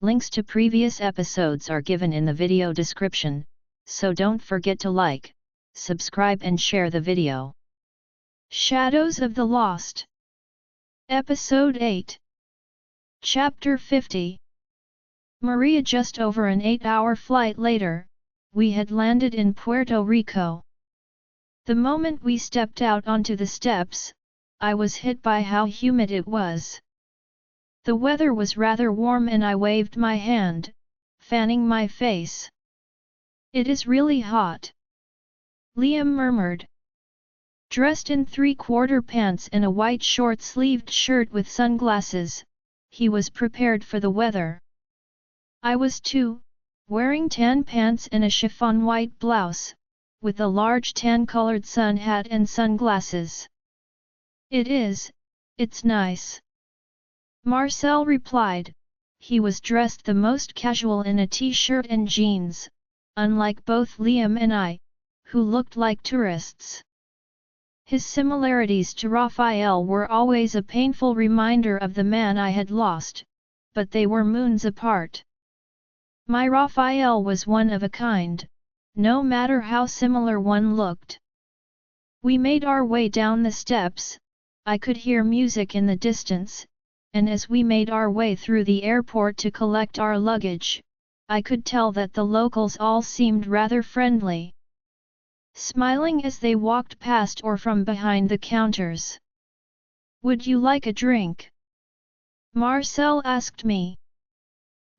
Links to previous episodes are given in the video description, so don't forget to like, subscribe and share the video. Shadows of the Lost. Episode 8. Chapter 50. Maria. Just over an 8-hour flight later, we had landed in Puerto Rico. The moment we stepped out onto the steps, I was hit by how humid it was. The weather was rather warm and I waved my hand, fanning my face. "It is really hot," Liam murmured. Dressed in 3/4 pants and a white short-sleeved shirt with sunglasses, he was prepared for the weather. I was too, wearing tan pants and a chiffon white blouse, with a large tan-colored sun hat and sunglasses. It's nice," Marcel replied. He was dressed the most casual in a t-shirt and jeans, unlike both Liam and I, who looked like tourists. His similarities to Raphael were always a painful reminder of the man I had lost, but they were moons apart. My Raphael was one of a kind, no matter how similar one looked. We made our way down the steps. I could hear music in the distance, and as we made our way through the airport to collect our luggage, I could tell that the locals all seemed rather friendly, smiling as they walked past or from behind the counters. "Would you like a drink?" Marcel asked me.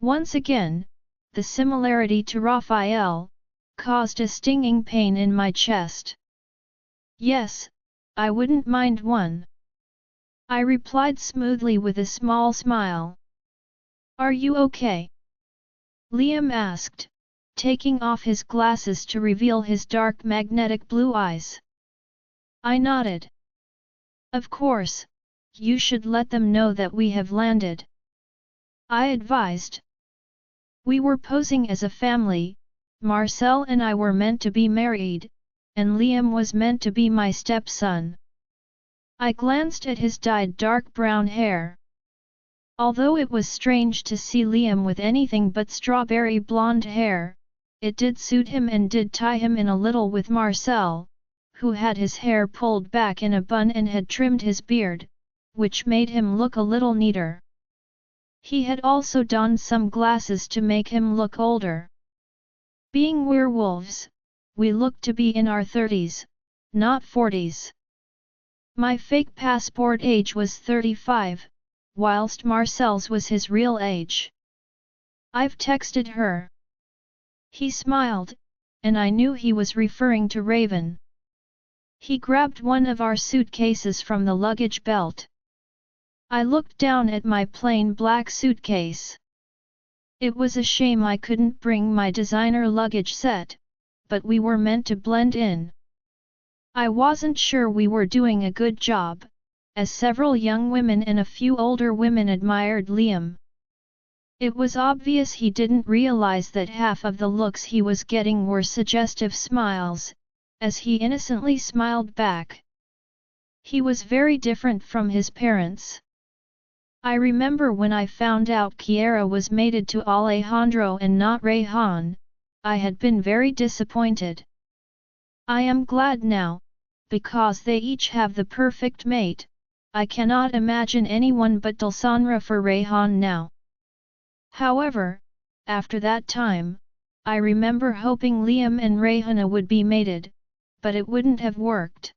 Once again, the similarity to Raphael caused a stinging pain in my chest. "Yes, I wouldn't mind one," I replied smoothly with a small smile. "Are you okay?" Liam asked, taking off his glasses to reveal his dark magnetic blue eyes. I nodded. "Of course, you should let them know that we have landed," I advised. We were posing as a family. Marcel and I were meant to be married, and Liam was meant to be my stepson. I glanced at his dyed dark brown hair. Although it was strange to see Liam with anything but strawberry blonde hair, it did suit him and did tie him in a little with Marcel, who had his hair pulled back in a bun and had trimmed his beard, which made him look a little neater. He had also donned some glasses to make him look older. Being werewolves, we looked to be in our 30s, not 40s. My fake passport age was 35, whilst Marcel's was his real age. "I've texted her." He smiled, and I knew he was referring to Raven. He grabbed one of our suitcases from the luggage belt. I looked down at my plain black suitcase. It was a shame I couldn't bring my designer luggage set, but we were meant to blend in. I wasn't sure we were doing a good job, as several young women and a few older women admired Liam. It was obvious he didn't realize that half of the looks he was getting were suggestive smiles, as he innocently smiled back. He was very different from his parents. I remember when I found out Kiara was mated to Alejandro and not Rayhan, I had been very disappointed. I am glad now, because they each have the perfect mate. I cannot imagine anyone but Dulsanra for Rayhan now. However, after that time, I remember hoping Liam and Rayhana would be mated, but it wouldn't have worked.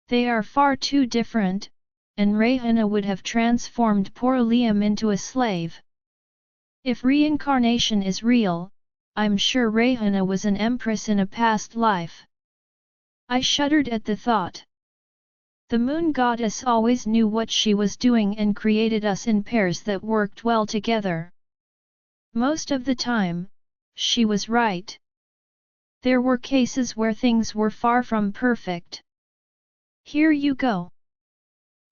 They are far too different, and Rayhana would have transformed poor Liam into a slave. If reincarnation is real, I'm sure Rayhana was an empress in a past life. I shuddered at the thought. The moon goddess always knew what she was doing and created us in pairs that worked well together. Most of the time, she was right. There were cases where things were far from perfect. "Here you go,"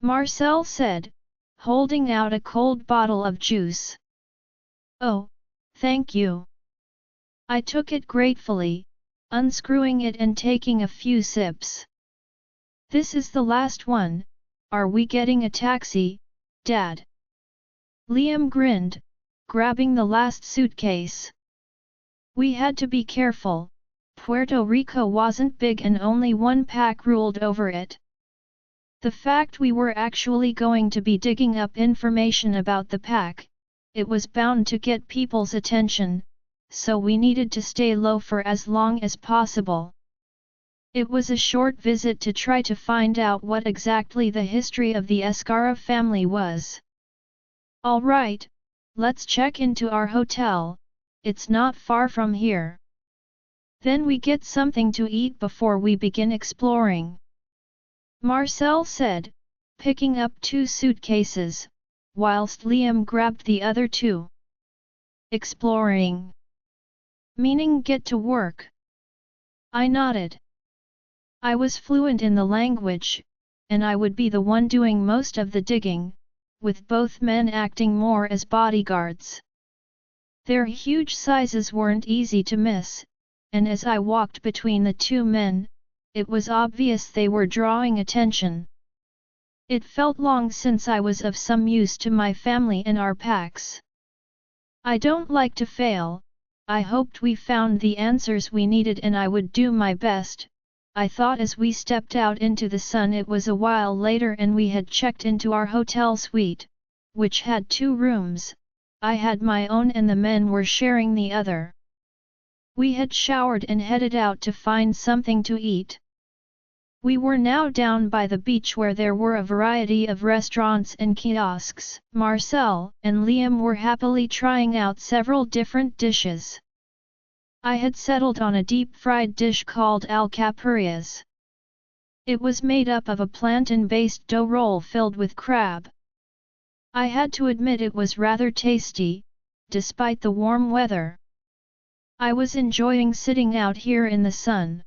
Marcel said, holding out a cold bottle of juice. "Oh, thank you." I took it gratefully, unscrewing it and taking a few sips. "This is the last one. Are we getting a taxi, Dad?" Liam grinned, grabbing the last suitcase. We had to be careful. Puerto Rico wasn't big and only one pack ruled over it. The fact we were actually going to be digging up information about the pack, it was bound to get people's attention, so we needed to stay low for as long as possible. It was a short visit to try to find out what exactly the history of the Escara family was. Alright, let's check into our hotel, it's not far from here. Then we get something to eat before we begin exploring. Marcel said, picking up 2 suitcases, whilst Liam grabbed the other 2. Exploring. Meaning get to work. I nodded. I was fluent in the language, and I would be the one doing most of the digging, with both men acting more as bodyguards. Their huge sizes weren't easy to miss, and as I walked between the 2 men, it was obvious they were drawing attention. It felt long since I was of some use to my family and our packs. I don't like to fail. I hoped we found the answers we needed and I would do my best, I thought as we stepped out into the sun. It was a while later and we had checked into our hotel suite, which had 2 rooms. I had my own and the men were sharing the other. We had showered and headed out to find something to eat. We were now down by the beach where there were a variety of restaurants and kiosks. Marcel and Liam were happily trying out several different dishes. I had settled on a deep-fried dish called alcapurrias. It was made up of a plantain-based dough roll filled with crab. I had to admit it was rather tasty, despite the warm weather. I was enjoying sitting out here in the sun.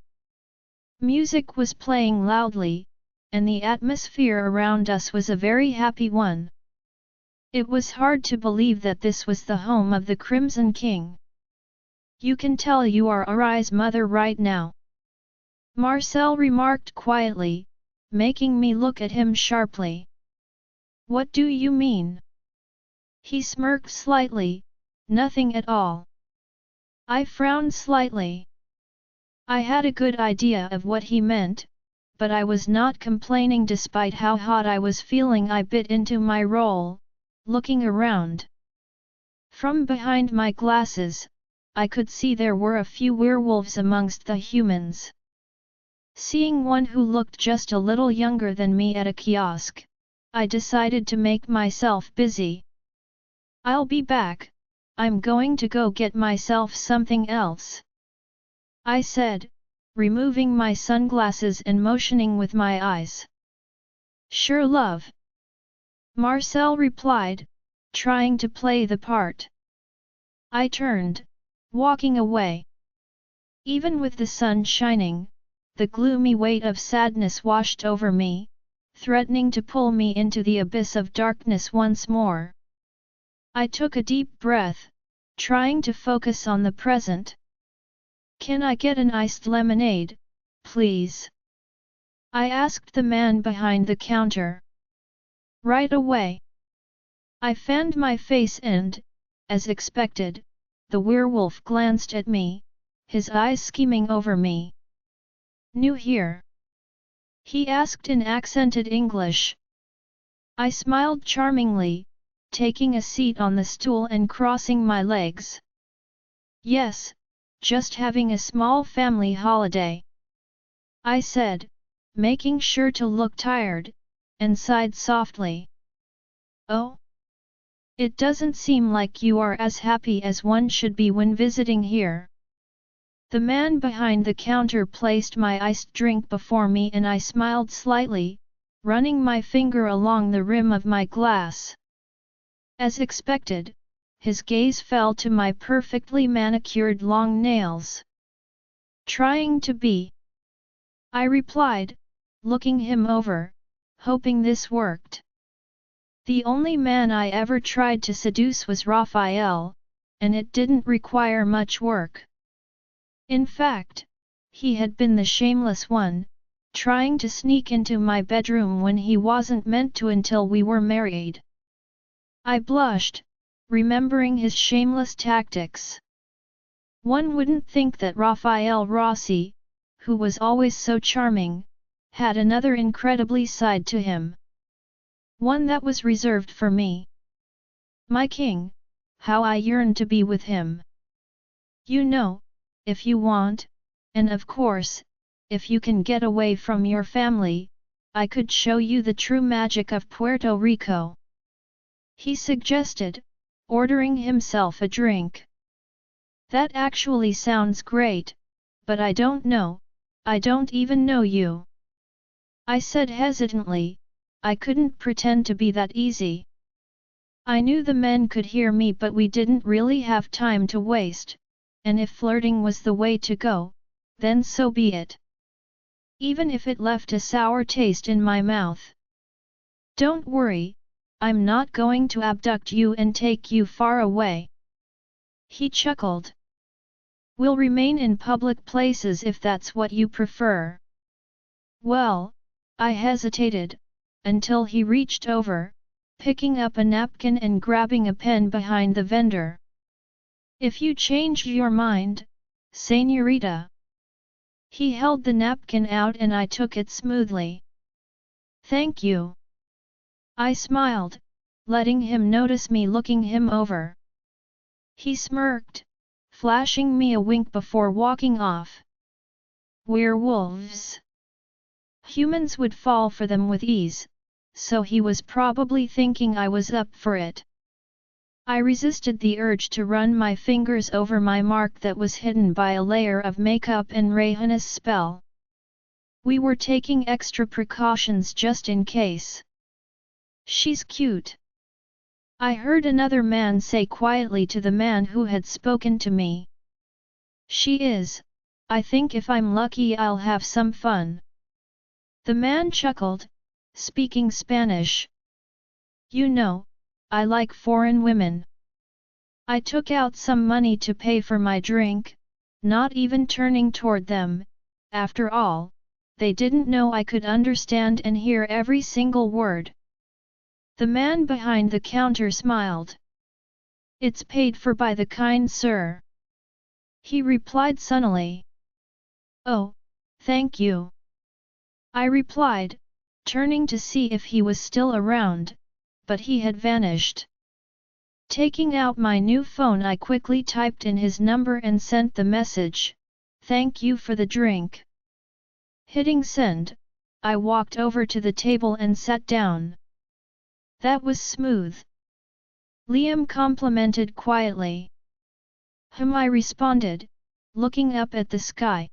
Music was playing loudly, and the atmosphere around us was a very happy one. It was hard to believe that this was the home of the Crimson King. You can tell you are Ari's mother right now. Marcel remarked quietly, making me look at him sharply. What do you mean? He smirked slightly, nothing at all. I frowned slightly. I had a good idea of what he meant, but I was not complaining despite how hot I was feeling. I bit into my roll, looking around. From behind my glasses, I could see there were a few werewolves amongst the humans. Seeing one who looked just a little younger than me at a kiosk, I decided to make myself busy. I'll be back, I'm going to go get myself something else, I said, removing my sunglasses and motioning with my eyes. Sure, love. Marcel replied, trying to play the part. I turned, walking away. Even with the sun shining, the gloomy weight of sadness washed over me, threatening to pull me into the abyss of darkness once more. I took a deep breath, trying to focus on the present. Can I get an iced lemonade, please? I asked the man behind the counter. Right away. I fanned my face and, as expected, the werewolf glanced at me, his eyes scheming over me. New here? He asked in accented English. I smiled charmingly, taking a seat on the stool and crossing my legs. Yes, just having a small family holiday, I said, making sure to look tired, and sighed softly. Oh? It doesn't seem like you are as happy as one should be when visiting here. The man behind the counter placed my iced drink before me and I smiled slightly, running my finger along the rim of my glass. As expected, his gaze fell to my perfectly manicured long nails. Trying to be, I replied, looking him over, hoping this worked. The only man I ever tried to seduce was Raphael, and it didn't require much work. In fact, he had been the shameless one, trying to sneak into my bedroom when he wasn't meant to until we were married. I blushed, remembering his shameless tactics. One wouldn't think that Raphael Rossi, who was always so charming, had another incredibly side to him. One that was reserved for me. My king, how I yearn to be with him. You know, if you want, and of course, if you can get away from your family, I could show you the true magic of Puerto Rico. He suggested, ordering himself a drink. That actually sounds great, but I don't know, I don't even know you. I said hesitantly, I couldn't pretend to be that easy. I knew the men could hear me, but we didn't really have time to waste, and if flirting was the way to go, then so be it. Even if it left a sour taste in my mouth. Don't worry, I'm not going to abduct you and take you far away. He chuckled. We'll remain in public places if that's what you prefer. Well, I hesitated, until he reached over, picking up a napkin and grabbing a pen behind the vendor. If you change your mind, señorita. He held the napkin out and I took it smoothly. Thank you. I smiled, letting him notice me looking him over. He smirked, flashing me a wink before walking off. Werewolves. Humans would fall for them with ease, so he was probably thinking I was up for it. I resisted the urge to run my fingers over my mark that was hidden by a layer of makeup and Rayhana's spell. We were taking extra precautions just in case. She's cute. I heard another man say quietly to the man who had spoken to me. She is. I think if I'm lucky I'll have some fun. The man chuckled, speaking Spanish. You know, I like foreign women. I took out some money to pay for my drink, not even turning toward them. After all, they didn't know I could understand and hear every single word. The man behind the counter smiled. It's paid for by the kind sir. He replied sunnily. Oh, thank you. I replied, turning to see if he was still around, but he had vanished. Taking out my new phone, I quickly typed in his number and sent the message, "Thank you for the drink." Hitting send, I walked over to the table and sat down. That was smooth. Liam complimented quietly. I responded, looking up at the sky.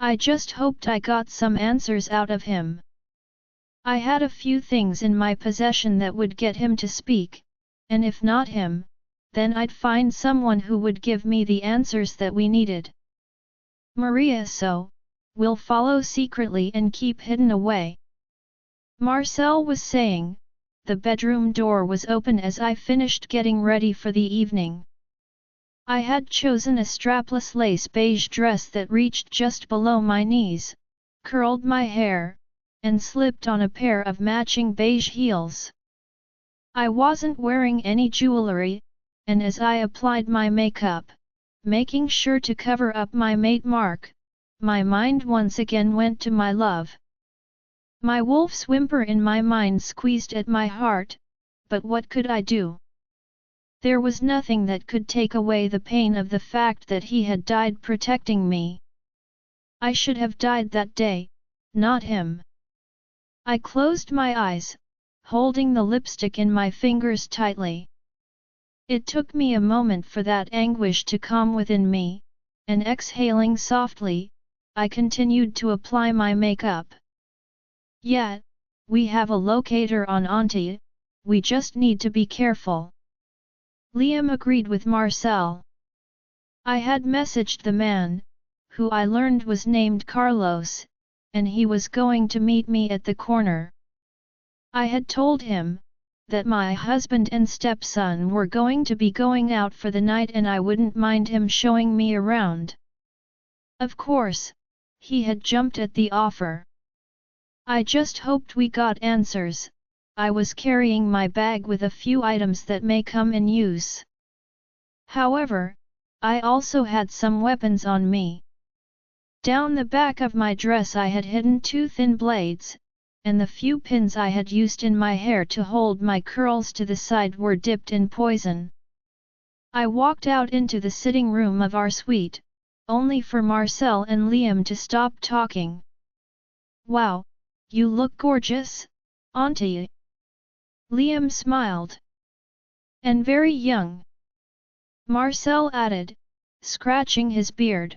I just hoped I got some answers out of him. I had a few things in my possession that would get him to speak, and if not him, then I'd find someone who would give me the answers that we needed. Maria, so, we'll follow secretly and keep hidden away. Marcel was saying. The bedroom door was open as I finished getting ready for the evening. I had chosen a strapless lace beige dress that reached just below my knees, curled my hair, and slipped on a pair of matching beige heels. I wasn't wearing any jewelry, and as I applied my makeup, making sure to cover up my mate mark, my mind once again went to my love. My wolf's whimper in my mind squeezed at my heart, but what could I do? There was nothing that could take away the pain of the fact that he had died protecting me. I should have died that day, not him. I closed my eyes, holding the lipstick in my fingers tightly. It took me a moment for that anguish to calm within me, and exhaling softly, I continued to apply my makeup. Yeah, we have a locator on Auntie, we just need to be careful. Liam agreed with Marcel. I had messaged the man, who I learned was named Carlos, and he was going to meet me at the corner. I had told him that my husband and stepson were going to be going out for the night and I wouldn't mind him showing me around. Of course, he had jumped at the offer. I just hoped we got answers, I was carrying my bag with a few items that may come in use. However, I also had some weapons on me. Down the back of my dress I had hidden 2 thin blades, and the few pins I had used in my hair to hold my curls to the side were dipped in poison. I walked out into the sitting room of our suite, only for Marcel and Liam to stop talking. "Wow, you look gorgeous, Auntie." Liam smiled. "And very young," Marcel added, scratching his beard.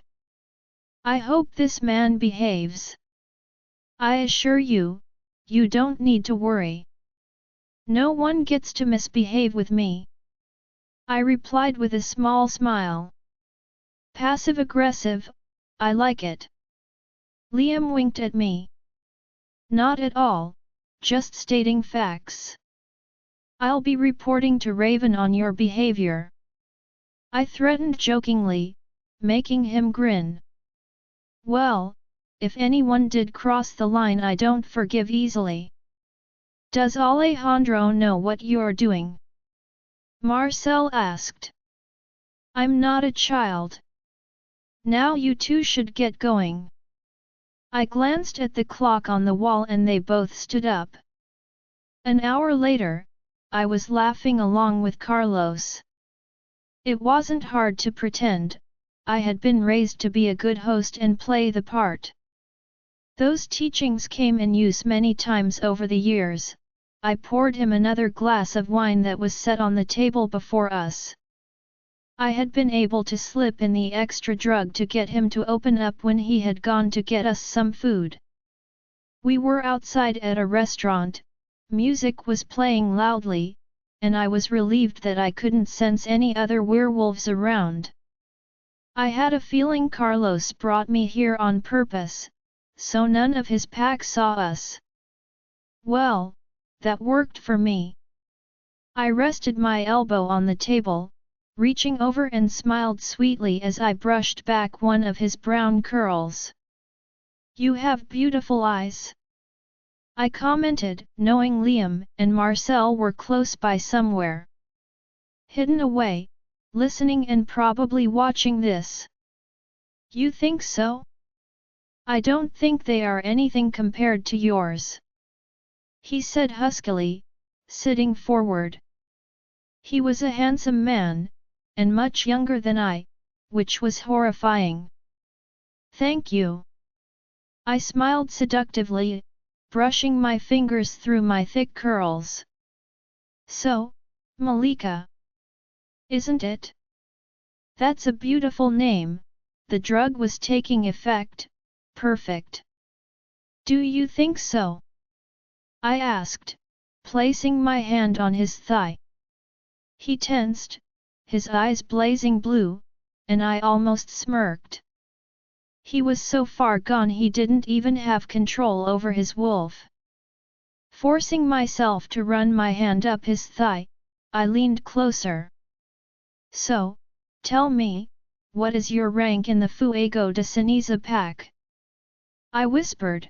"I hope this man behaves. I assure you, you don't need to worry. No one gets to misbehave with me," I replied with a small smile. "Passive-aggressive, I like it." Liam winked at me. "Not at all, just stating facts. I'll be reporting to Raven on your behavior," I threatened jokingly, making him grin. "Well, if anyone did cross the line I don't forgive easily." "Does Alejandro know what you're doing?" Marcel asked. "I'm not a child. Now you two should get going." I glanced at the clock on the wall and they both stood up. An hour later, I was laughing along with Carlos. It wasn't hard to pretend, I had been raised to be a good host and play the part. Those teachings came in use many times over the years. I poured him another glass of wine that was set on the table before us. I had been able to slip in the extra drug to get him to open up when he had gone to get us some food. We were outside at a restaurant, music was playing loudly, and I was relieved that I couldn't sense any other werewolves around. I had a feeling Carlos brought me here on purpose, so none of his pack saw us. Well, that worked for me. I rested my elbow on the table, reaching over and smiled sweetly as I brushed back one of his brown curls. "You have beautiful eyes," I commented, knowing Liam and Marcel were close by somewhere. Hidden away, listening and probably watching this. "You think so?" "I don't think they are anything compared to yours," he said huskily, sitting forward. He was a handsome man, and much younger than I, which was horrifying. "Thank you." I smiled seductively, brushing my fingers through my thick curls. "So, Malika. Isn't it? That's a beautiful name. The drug was taking effect, perfect." "Do you think so?" I asked, placing my hand on his thigh. He tensed, his eyes blazing blue, and I almost smirked. He was so far gone he didn't even have control over his wolf. Forcing myself to run my hand up his thigh, I leaned closer. "So, tell me, what is your rank in the Fuego de Ceniza pack?" I whispered.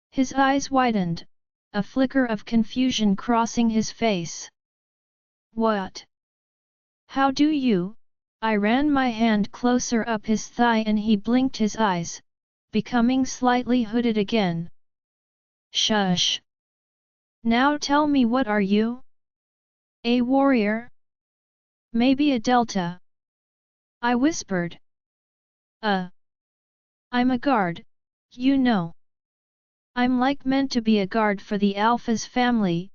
His eyes widened, a flicker of confusion crossing his face. "What? How do you?" I ran my hand closer up his thigh and he blinked his eyes, becoming slightly hooded again. "Shush! Now tell me, what are you? A warrior? Maybe a delta?" I whispered. I'm a guard, you know. I'm like meant to be a guard for the Alpha's family,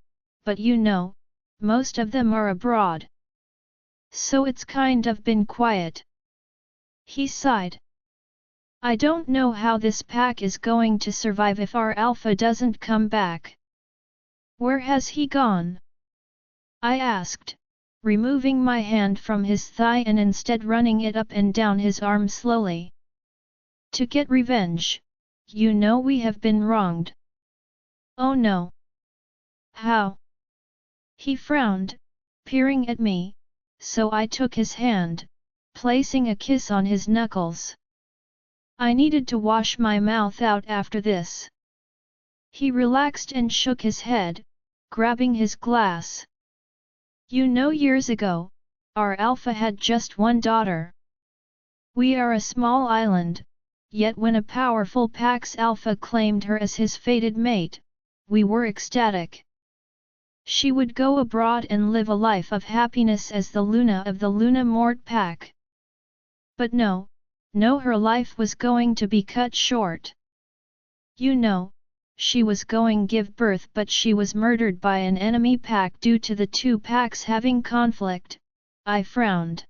but you know, most of them are abroad. So it's kind of been quiet." He sighed. "I don't know how this pack is going to survive if our Alpha doesn't come back." "Where has he gone?" I asked, removing my hand from his thigh and instead running it up and down his arm slowly. "To get revenge. You know we have been wronged." "Oh no. How?" He frowned, peering at me, so I took his hand, placing a kiss on his knuckles. I needed to wash my mouth out after this. He relaxed and shook his head, grabbing his glass. You know, years ago, our Alpha had just one daughter. We are a small island, yet when a powerful Pax Alpha claimed her as his fated mate, we were ecstatic. She would go abroad and live a life of happiness as the Luna of the Luna Mort pack. But no, her life was going to be cut short. You know, she was going give birth, but she was murdered by an enemy pack due to the two packs having conflict. I frowned.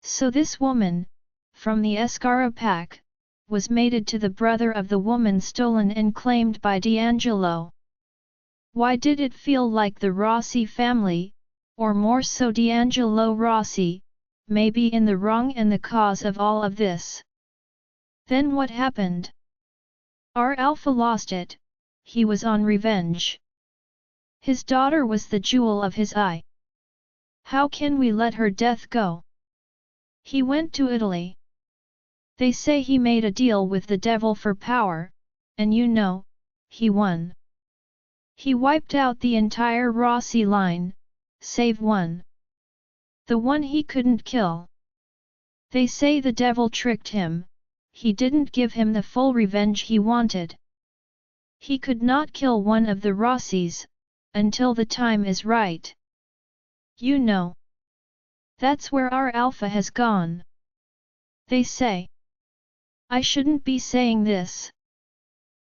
So this woman, from the Escara pack, was mated to the brother of the woman stolen and claimed by D'Angelo. Why did it feel like the Rossi family, or more so D'Angelo Rossi, may be in the wrong and the cause of all of this? Then what happened? Our Alpha lost it, he was on revenge. His daughter was the jewel of his eye. How can we let her death go? He went to Italy. They say he made a deal with the devil for power, and you know, he won. He wiped out the entire Rossi line, save one. The one he couldn't kill. They say the devil tricked him, he didn't give him the full revenge he wanted. He could not kill one of the Rossis, until the time is right. You know. That's where our Alpha has gone. They say. I shouldn't be saying this.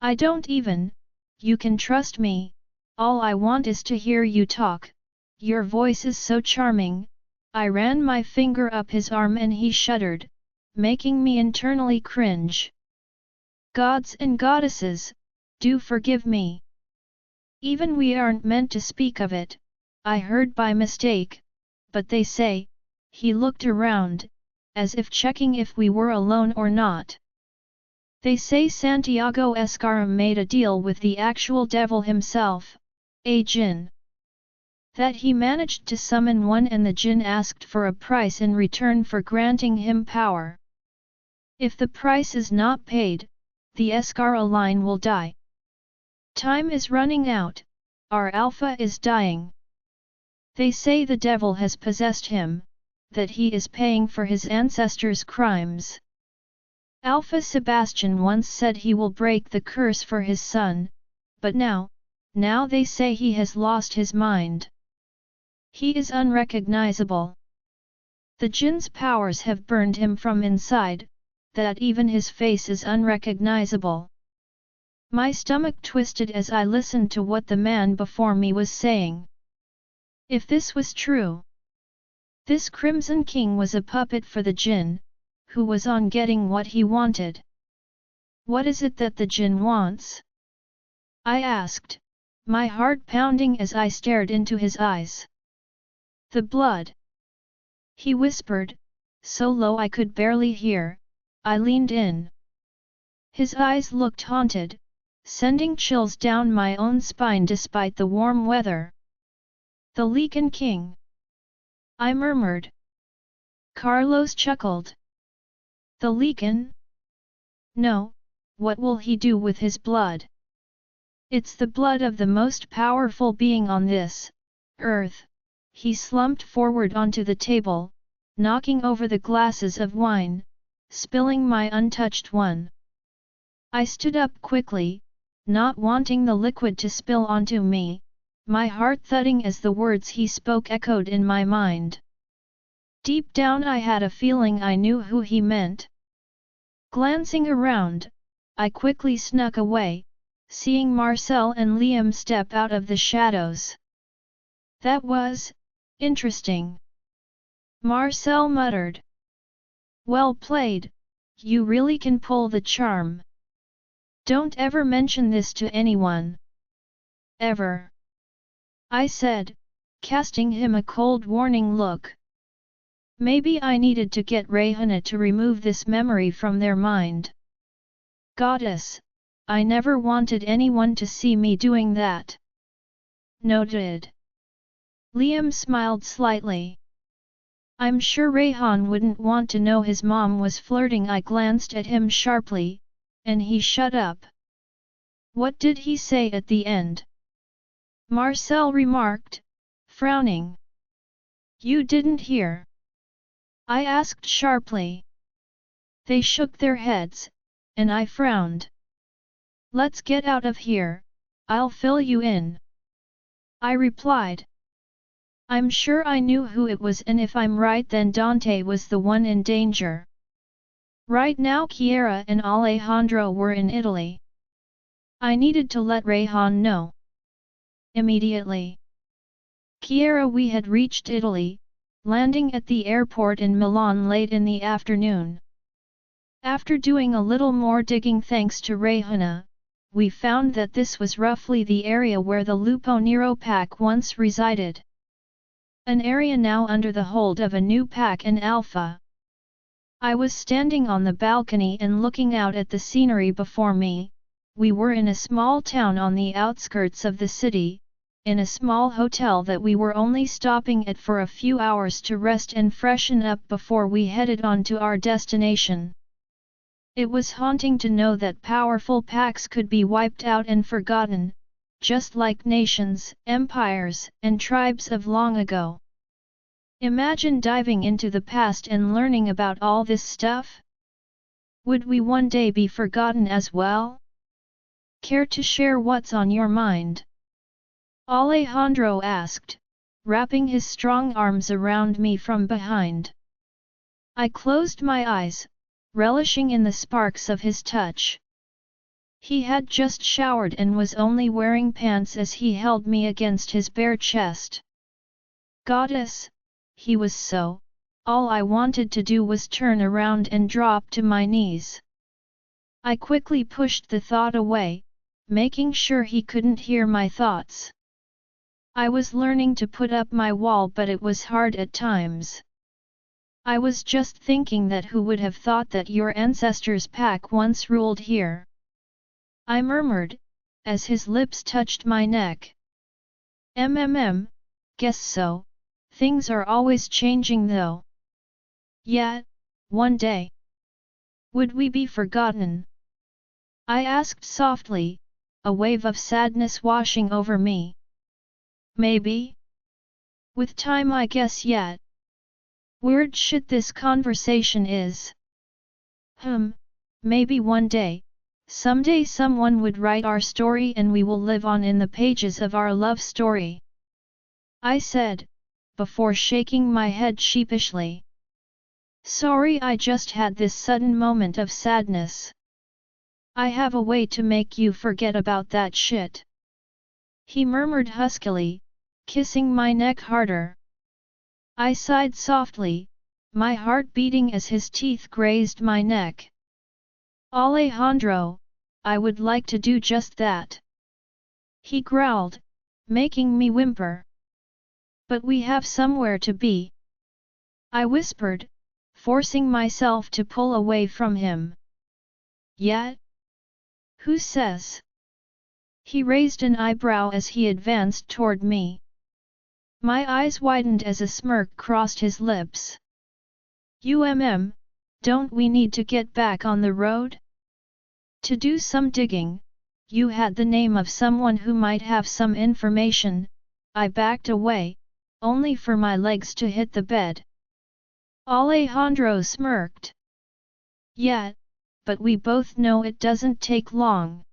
I don't even, you can trust me, all I want is to hear you talk, your voice is so charming. I ran my finger up his arm and he shuddered, making me internally cringe. Gods and goddesses, do forgive me. Even we aren't meant to speak of it, I heard by mistake, but they say, he looked around, as if checking if we were alone or not. They say Santiago Escara made a deal with the actual devil himself, a jinn. That he managed to summon one and the jinn asked for a price in return for granting him power. If the price is not paid, the Escara line will die. Time is running out, our Alpha is dying. They say the devil has possessed him, that he is paying for his ancestors' crimes. Alpha Sebastian once said he will break the curse for his son, but now they say he has lost his mind. He is unrecognizable. The jinn's powers have burned him from inside, that even his face is unrecognizable. My stomach twisted as I listened to what the man before me was saying. If this was true, this Crimson King was a puppet for the jinn, who was on getting what he wanted. What is it that the jinn wants? I asked, my heart pounding as I stared into his eyes. The blood. He whispered, so low I could barely hear. I leaned in. His eyes looked haunted, sending chills down my own spine despite the warm weather. The Lycan King. I murmured. Carlos chuckled. The Lycan? No, what will he do with his blood? It's the blood of the most powerful being on this earth. He slumped forward onto the table, knocking over the glasses of wine, spilling my untouched one. I stood up quickly, not wanting the liquid to spill onto me, my heart thudding as the words he spoke echoed in my mind. Deep down I had a feeling I knew who he meant. Glancing around, I quickly snuck away, seeing Marcel and Liam step out of the shadows. That was interesting. Marcel muttered. Well played, you really can pull the charm. Don't ever mention this to anyone. Ever. I said, casting him a cold warning look. Maybe I needed to get Rehana to remove this memory from their mind. Goddess, I never wanted anyone to see me doing that. Noted. Liam smiled slightly. I'm sure Rehan wouldn't want to know his mom was flirting. I glanced at him sharply, and he shut up. What did he say at the end? Marcel remarked, frowning. You didn't hear? I asked sharply. They shook their heads, and I frowned. Let's get out of here, I'll fill you in. I replied. I'm sure I knew who it was, and if I'm right then Dante was the one in danger. Right now Chiara and Alejandro were in Italy. I needed to let Rayhan know. Immediately. Chiara, we had reached Italy, landing at the airport in Milan late in the afternoon. After doing a little more digging thanks to Rayhana, we found that this was roughly the area where the Lupo Nero pack once resided. An area now under the hold of a new pack and Alpha. I was standing on the balcony and looking out at the scenery before me. We were in a small town on the outskirts of the city, in a small hotel that we were only stopping at for a few hours to rest and freshen up before we headed on to our destination. It was haunting to know that powerful packs could be wiped out and forgotten, just like nations, empires, and tribes of long ago. Imagine diving into the past and learning about all this stuff? Would we one day be forgotten as well? Care to share what's on your mind? Alejandro asked, wrapping his strong arms around me from behind. I closed my eyes, relishing in the sparks of his touch. He had just showered and was only wearing pants as he held me against his bare chest. Goddess, he was so, all I wanted to do was turn around and drop to my knees. I quickly pushed the thought away, making sure he couldn't hear my thoughts. I was learning to put up my wall, but it was hard at times. I was just thinking that who would have thought that your ancestors' pack once ruled here? I murmured, as his lips touched my neck. Guess so, things are always changing though. Yet, one day. Would we be forgotten? I asked softly, a wave of sadness washing over me. Maybe? With time I guess yet. Weird shit this conversation is. Maybe one day, someday someone would write our story and we will live on in the pages of our love story. I said, before shaking my head sheepishly. Sorry, I just had this sudden moment of sadness. I have a way to make you forget about that shit. He murmured huskily, kissing my neck harder. I sighed softly, my heart beating as his teeth grazed my neck. Alejandro, I would like to do just that. He growled, making me whimper. But we have somewhere to be. I whispered, forcing myself to pull away from him. Yet? Who says? He raised an eyebrow as he advanced toward me. My eyes widened as a smirk crossed his lips. Don't we need to get back on the road? To do some digging, you had the name of someone who might have some information. I backed away, only for my legs to hit the bed. Alejandro smirked. Yeah, but we both know it doesn't take long.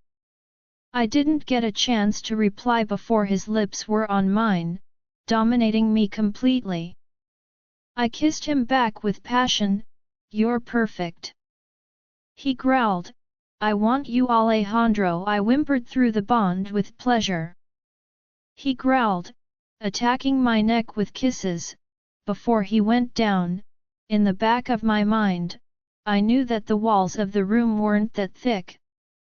I didn't get a chance to reply before his lips were on mine, dominating me completely. I kissed him back with passion. You're perfect. He growled, I want you, Alejandro. I whimpered through the bond with pleasure. He growled, attacking my neck with kisses. Before he went down, in the back of my mind, I knew that the walls of the room weren't that thick,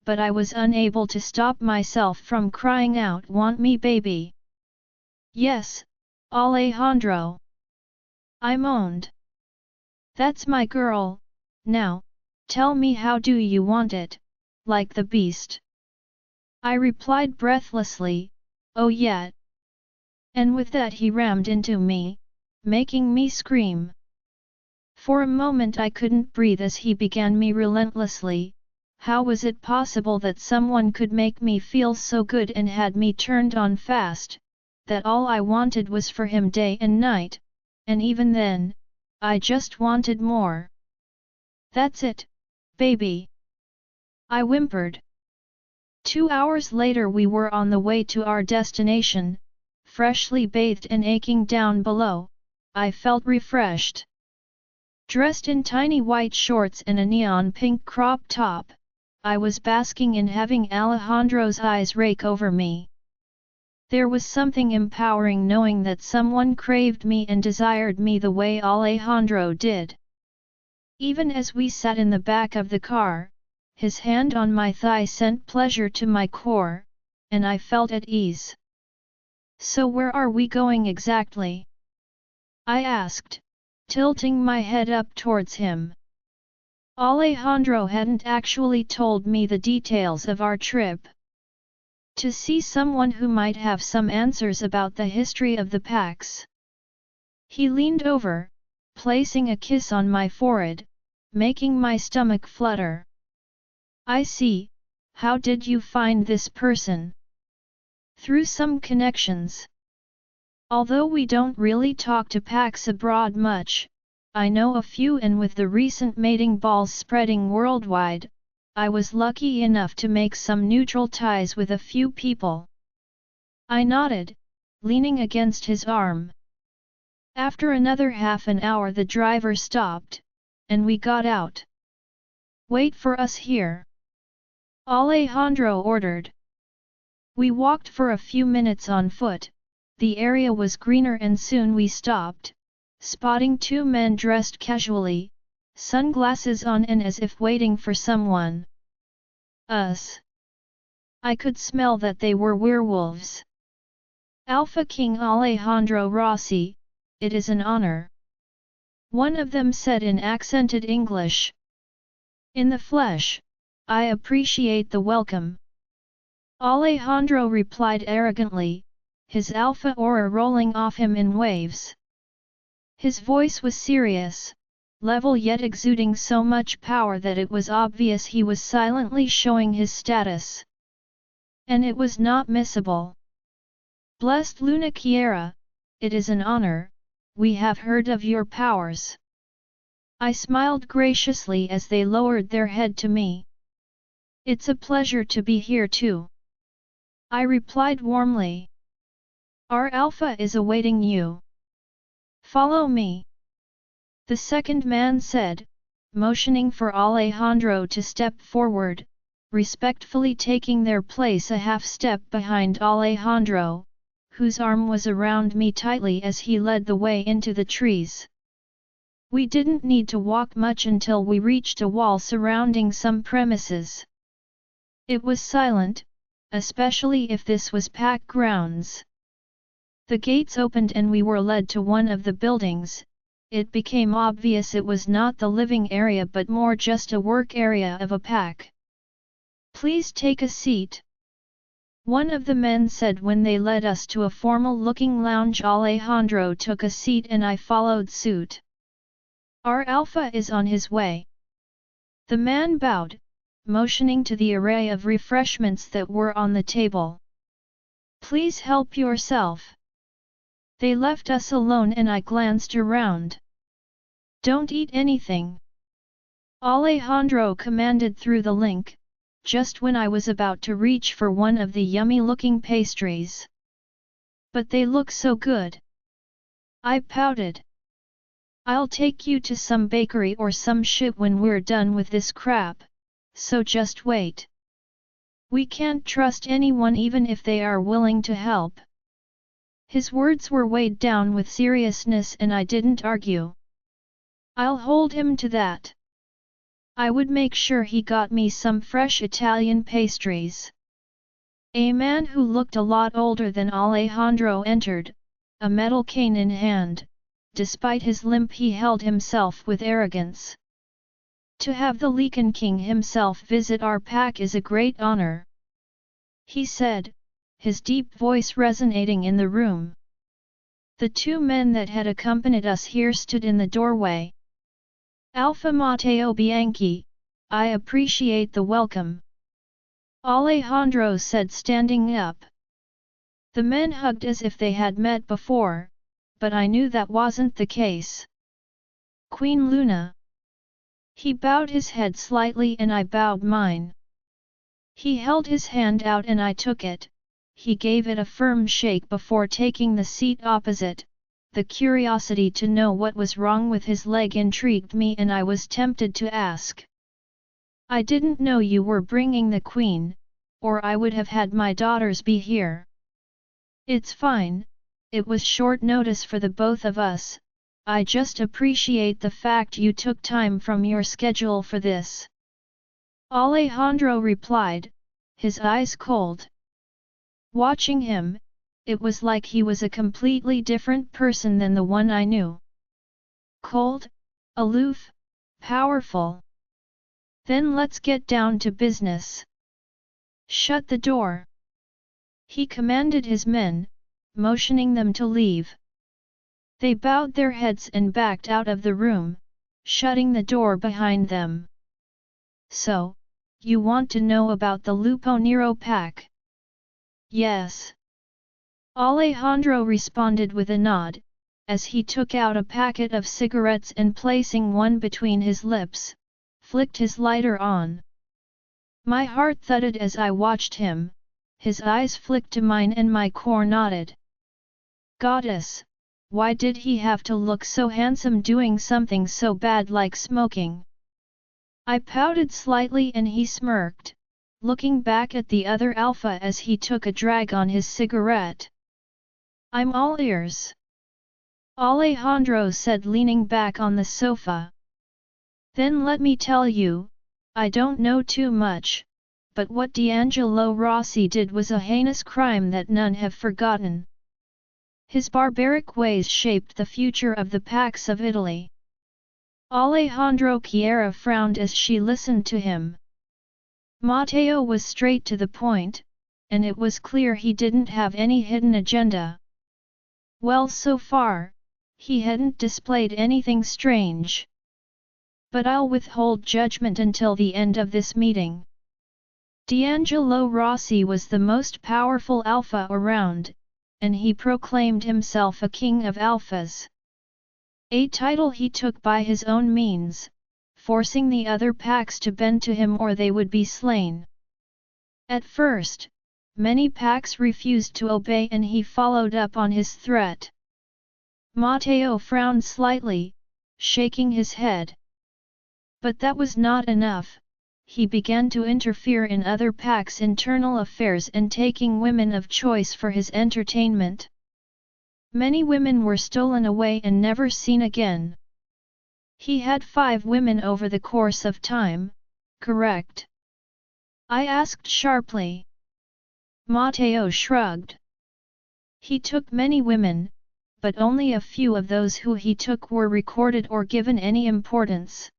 but I was unable to stop myself from crying out, want me, baby? Yes, Alejandro. I moaned. That's my girl. Now, tell me, how do you want it, like the beast? I replied breathlessly, oh yeah. And with that he rammed into me, making me scream. For a moment I couldn't breathe as he began me relentlessly, How was it possible that someone could make me feel so good and had me turned on fast, that all I wanted was for him day and night, and even then, I just wanted more. That's it, baby. I whimpered. 2 hours later we were on the way to our destination, freshly bathed and aching down below. I felt refreshed. Dressed in tiny white shorts and a neon pink crop top, I was basking in having Alejandro's eyes rake over me. There was something empowering knowing that someone craved me and desired me the way Alejandro did. Even as we sat in the back of the car, his hand on my thigh sent pleasure to my core, and I felt at ease. So where are we going exactly? I asked, tilting my head up towards him. Alejandro hadn't actually told me the details of our trip. To see someone who might have some answers about the history of the Pax. He leaned over, placing a kiss on my forehead, making my stomach flutter. I see. How did you find this person? Through some connections. Although we don't really talk to Pax abroad much, I know a few, and with the recent mating balls spreading worldwide, I was lucky enough to make some neutral ties with a few people. I nodded, leaning against his arm. After another half an hour the driver stopped, and we got out. Wait for us here, Alejandro ordered. We walked for a few minutes on foot. The area was greener and soon we stopped, spotting two men dressed casually, sunglasses on and as if waiting for someone. Us. I could smell that they were werewolves. Alpha King Alejandro Rossi, it is an honor. One of them said in accented English. In the flesh, I appreciate the welcome. Alejandro replied arrogantly, his alpha aura rolling off him in waves. His voice was serious, level yet exuding so much power that it was obvious he was silently showing his status. And it was not missable. Blessed Luna Kiera, it is an honor, we have heard of your powers. I smiled graciously as they lowered their head to me. It's a pleasure to be here too, I replied warmly. Our alpha is awaiting you. Follow me, the second man said, motioning for Alejandro to step forward, respectfully taking their place a half step behind Alejandro, whose arm was around me tightly as he led the way into the trees. We didn't need to walk much until we reached a wall surrounding some premises. It was silent, especially if this was pack grounds. The gates opened and we were led to one of the buildings. It became obvious it was not the living area but more just a work area of a pack. Please take a seat, one of the men said when they led us to a formal-looking lounge. Alejandro took a seat and I followed suit. Our alpha is on his way. The man bowed, motioning to the array of refreshments that were on the table. Please help yourself. They left us alone and I glanced around. Don't eat anything, Alejandro commanded through the link, just when I was about to reach for one of the yummy-looking pastries. But they look so good. I pouted. I'll take you to some bakery or some shit when we're done with this crap, so just wait. We can't trust anyone even if they are willing to help. His words were weighed down with seriousness and I didn't argue. I'll hold him to that. I would make sure he got me some fresh Italian pastries. A man who looked a lot older than Alejandro entered, a metal cane in hand. Despite his limp he held himself with arrogance. To have the Leaken King himself visit our pack is a great honor, he said, his deep voice resonating in the room. The two men that had accompanied us here stood in the doorway. Alpha Matteo Bianchi, I appreciate the welcome," Alejandro said, standing up. The men hugged as if they had met before, but I knew that wasn't the case. "Queen Luna." He bowed his head slightly and I bowed mine. He held his hand out and I took it. He gave it a firm shake before taking the seat opposite. The curiosity to know what was wrong with his leg intrigued me and I was tempted to ask. "I didn't know you were bringing the queen, or I would have had my daughters be here." "It's fine, it was short notice for the both of us. I just appreciate the fact you took time from your schedule for this," Alejandro replied, his eyes cold. Watching him, it was like he was a completely different person than the one I knew. Cold, aloof, powerful. "Then let's get down to business. Shut the door," he commanded his men, motioning them to leave. They bowed their heads and backed out of the room, shutting the door behind them. "So, you want to know about the Lupo Nero pack?" "Yes," Alejandro responded with a nod, as he took out a packet of cigarettes and placing one between his lips, flicked his lighter on. My heart thudded as I watched him, his eyes flicked to mine and my core knotted. Goddess, why did he have to look so handsome doing something so bad like smoking? I pouted slightly and he smirked, looking back at the other alpha as he took a drag on his cigarette. "I'm all ears," Alejandro said, leaning back on the sofa. "Then let me tell you, I don't know too much, but what D'Angelo Rossi did was a heinous crime that none have forgotten. His barbaric ways shaped the future of the Pax of Italy." Alejandro Chiara frowned as she listened to him. Matteo was straight to the point, and it was clear he didn't have any hidden agenda. Well, so far, he hadn't displayed anything strange. But I'll withhold judgment until the end of this meeting. D'Angelo Rossi was the most powerful alpha around, and he proclaimed himself a king of alphas. A title he took by his own means, forcing the other packs to bend to him or they would be slain. At first, many packs refused to obey and he followed up on his threat. Matteo frowned slightly, shaking his head. But that was not enough. He began to interfere in other packs' internal affairs and taking women of choice for his entertainment. Many women were stolen away and never seen again. He had 5 women over the course of time, correct? I asked sharply. Matteo shrugged. He took many women, but only a few of those who he took were recorded or given any importance.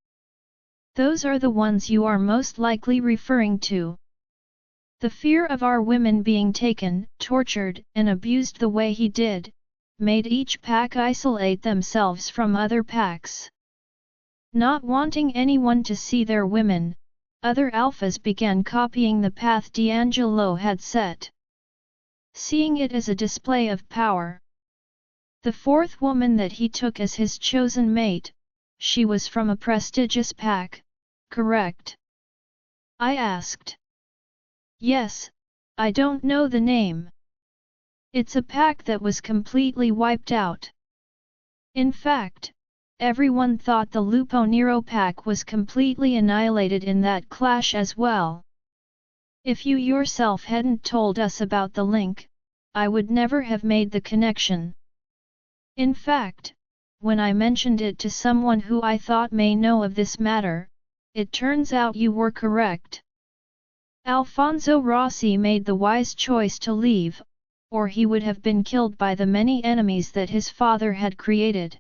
Those are the ones you are most likely referring to. The fear of our women being taken, tortured, and abused the way he did, made each pack isolate themselves from other packs. Not wanting anyone to see their women, other alphas began copying the path D'Angelo had set, seeing it as a display of power. The 4th woman that he took as his chosen mate, she was from a prestigious pack, correct? I asked. Yes, I don't know the name. It's a pack that was completely wiped out. In fact, everyone thought the Lupo Nero pack was completely annihilated in that clash as well. If you yourself hadn't told us about the link, I would never have made the connection. In fact, when I mentioned it to someone who I thought may know of this matter, it turns out you were correct. Alfonso Rossi made the wise choice to leave, or he would have been killed by the many enemies that his father had created.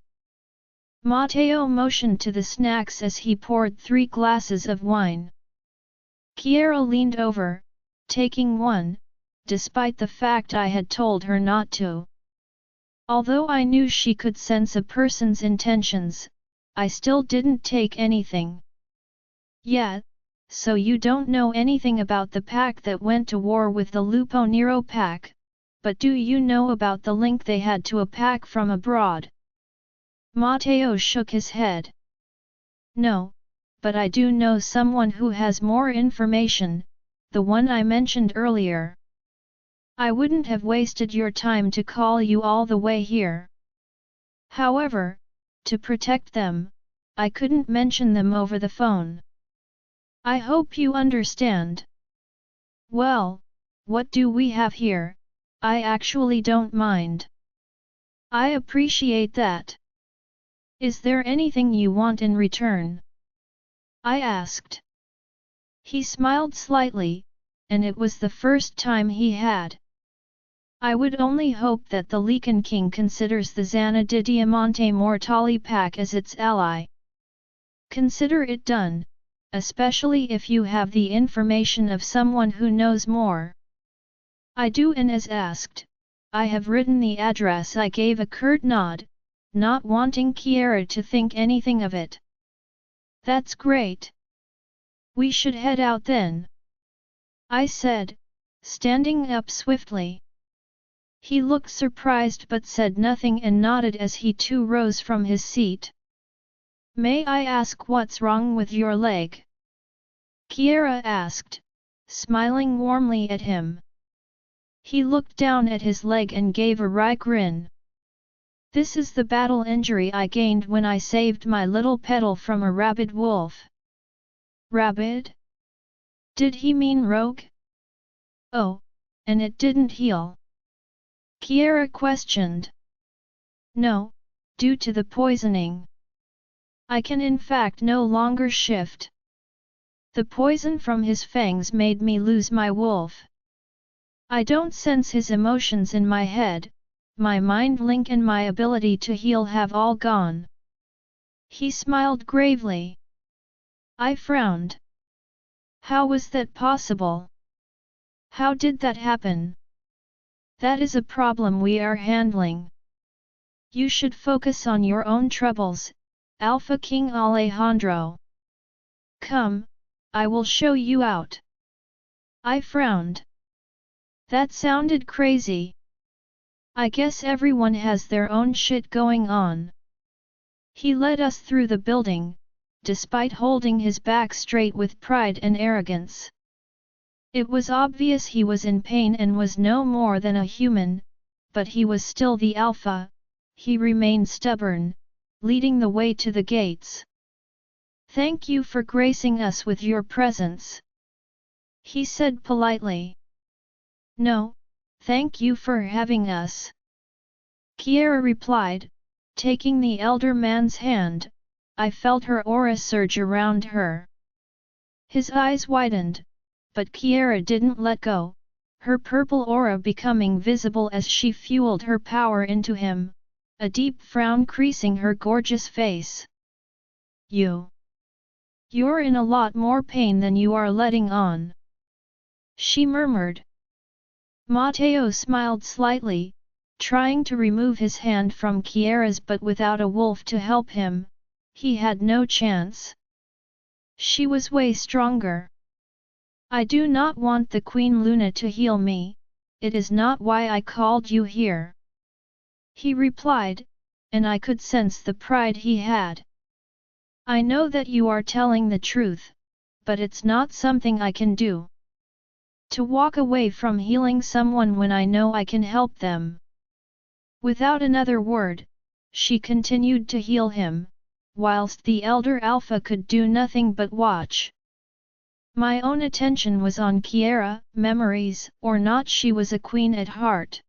Matteo motioned to the snacks as he poured 3 glasses of wine. Chiara leaned over, taking one, despite the fact I had told her not to. Although I knew she could sense a person's intentions, I still didn't take anything. Yeah, so you don't know anything about the pack that went to war with the Lupo Nero pack, but do you know about the link they had to a pack from abroad? Matteo shook his head. No, but I do know someone who has more information, the one I mentioned earlier. I wouldn't have wasted your time to call you all the way here. However, to protect them, I couldn't mention them over the phone. I hope you understand. Well, what do we have here? I actually don't mind. I appreciate that. Is there anything you want in return? I asked. He smiled slightly, and it was the first time he had. I would only hope that the Lecan King considers the Zana di Diamante Mortali pack as its ally. Consider it done, especially if you have the information of someone who knows more. I do, and as asked, I have written the address. I gave a curt nod, not wanting Kiera to think anything of it. That's great. We should head out then, I said, standing up swiftly. He looked surprised but said nothing and nodded as he too rose from his seat. May I ask what's wrong with your leg? Kiera asked, smiling warmly at him. He looked down at his leg and gave a wry grin. This is the battle injury I gained when I saved my little petal from a rabid wolf. Rabid? Did he mean rogue? Oh, and it didn't heal? Kiera questioned. No, due to the poisoning. I can in fact no longer shift. The poison from his fangs made me lose my wolf. I don't sense his emotions in my head, my mind link and my ability to heal have all gone. He smiled gravely. I frowned. How was that possible? How did that happen? That is a problem we are handling. You should focus on your own troubles, Alpha King Alejandro. Come, I will show you out. I frowned. That sounded crazy. I guess everyone has their own shit going on. He led us through the building, despite holding his back straight with pride and arrogance. It was obvious he was in pain and was no more than a human, but he was still the alpha. He remained stubborn, leading the way to the gates. Thank you for gracing us with your presence, he said politely. No, thank you for having us, Kiera replied, taking the elder man's hand. I felt her aura surge around her. His eyes widened, but Kiera didn't let go, her purple aura becoming visible as she fueled her power into him, a deep frown creasing her gorgeous face. You're in a lot more pain than you are letting on, she murmured. Matteo smiled slightly, trying to remove his hand from Kiera's, but without a wolf to help him, he had no chance. She was way stronger. I do not want the Queen Luna to heal me, it is not why I called you here, he replied, and I could sense the pride he had. I know that you are telling the truth, but it's not something I can do. To walk away from healing someone when I know I can help them. Without another word, she continued to heal him, whilst the elder alpha could do nothing but watch. My own attention was on Kiera. Memories or not, she was a queen at heart.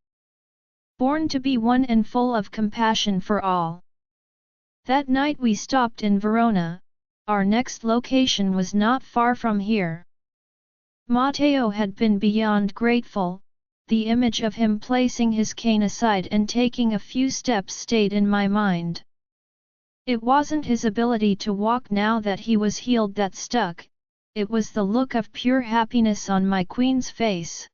Born to be one and full of compassion for all. That night we stopped in Verona. Our next location was not far from here. Matteo had been beyond grateful. The image of him placing his cane aside and taking a few steps stayed in my mind. It wasn't his ability to walk now that he was healed that stuck. It was the look of pure happiness on my queen's face.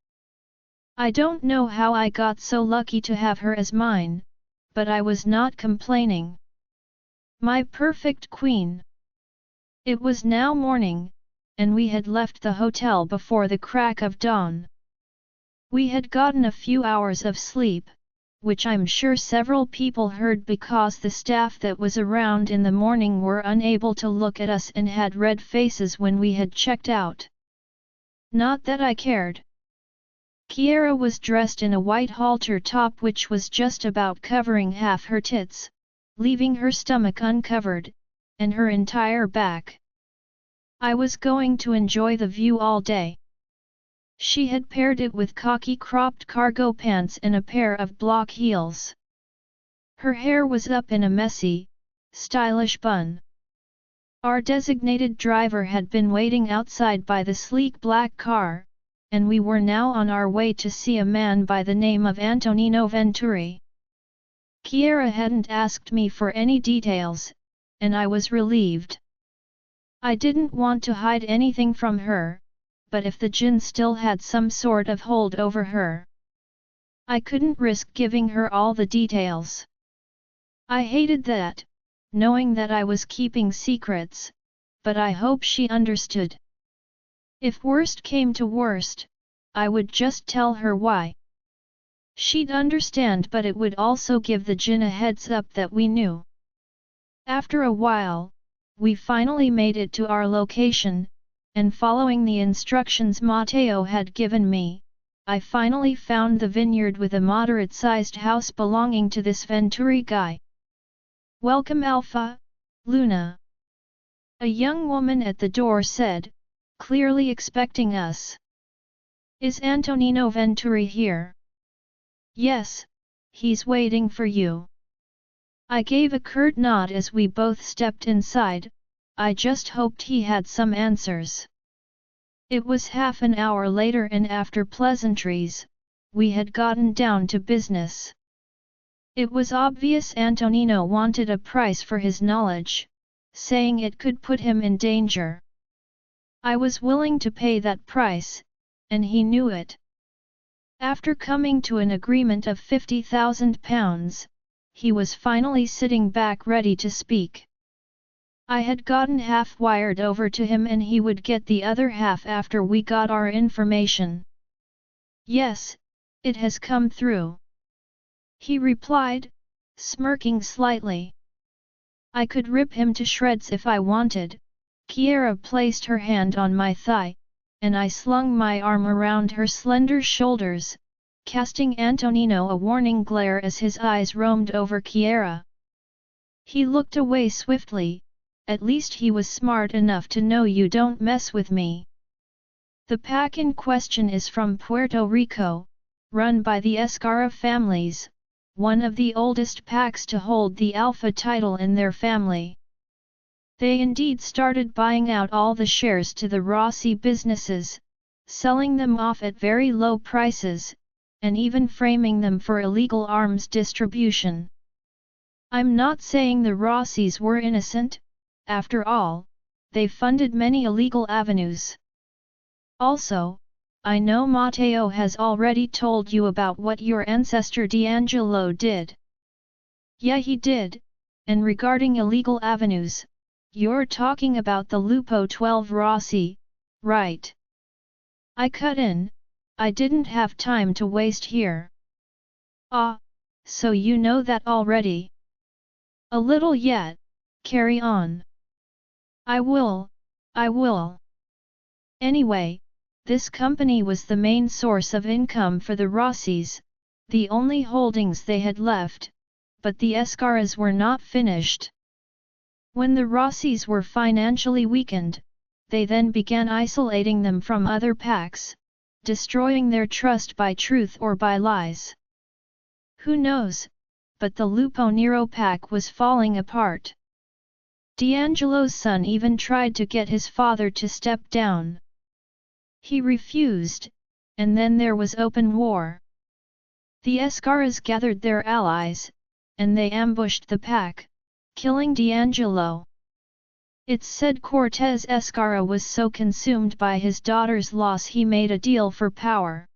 I don't know how I got so lucky to have her as mine, but I was not complaining. My perfect queen. It was now morning, and we had left the hotel before the crack of dawn. We had gotten a few hours of sleep, which I'm sure several people heard because the staff that was around in the morning were unable to look at us and had red faces when we had checked out. Not that I cared. Kiera was dressed in a white halter top which was just about covering half her tits, leaving her stomach uncovered, and her entire back. I was going to enjoy the view all day. She had paired it with khaki-cropped cargo pants and a pair of block heels. Her hair was up in a messy, stylish bun. Our designated driver had been waiting outside by the sleek black car, and we were now on our way to see a man by the name of Antonino Venturi. Kiera hadn't asked me for any details, and I was relieved. I didn't want to hide anything from her, but if the djinn still had some sort of hold over her, I couldn't risk giving her all the details. I hated that, knowing that I was keeping secrets, but I hope she understood. If worst came to worst, I would just tell her why. She'd understand, but it would also give the djinn a heads up that we knew. After a while, we finally made it to our location, and following the instructions Matteo had given me, I finally found the vineyard with a moderate-sized house belonging to this Venturi guy. "Welcome Alpha, Luna," a young woman at the door said, clearly expecting us. "Is Antonino Venturi here?" "Yes, he's waiting for you." I gave a curt nod as we both stepped inside. I just hoped he had some answers. It was half an hour later, and after pleasantries, we had gotten down to business. It was obvious Antonino wanted a price for his knowledge, saying it could put him in danger. I was willing to pay that price, and he knew it. After coming to an agreement of £50,000, he was finally sitting back ready to speak. I had gotten half wired over to him and he would get the other half after we got our information. "Yes, it has come through," he replied, smirking slightly. I could rip him to shreds if I wanted. Kiera placed her hand on my thigh, and I slung my arm around her slender shoulders, casting Antonino a warning glare as his eyes roamed over Kiera. He looked away swiftly. At least he was smart enough to know you don't mess with me. The pack in question is from Puerto Rico, run by the Escara families, one of the oldest packs to hold the Alpha title in their family. They indeed started buying out all the shares to the Rossi businesses, selling them off at very low prices, and even framing them for illegal arms distribution. I'm not saying the Rossis were innocent. After all, they funded many illegal avenues. Also, I know Matteo has already told you about what your ancestor D'Angelo did. Yeah, he did, and regarding illegal avenues, you're talking about the Lupo 12 Rossi, right? I cut in. I didn't have time to waste here. Ah, so you know that already? A little yet, carry on. I will. Anyway, this company was the main source of income for the Rossis, the only holdings they had left, but the Escaras were not finished. When the Rossis were financially weakened, they then began isolating them from other packs, destroying their trust by truth or by lies. Who knows, but the Lupo Nero pack was falling apart. D'Angelo's son even tried to get his father to step down. He refused, and then there was open war. The Escaras gathered their allies, and they ambushed the pack, killing D'Angelo. It's said Cortez Escara was so consumed by his daughter's loss he made a deal for power.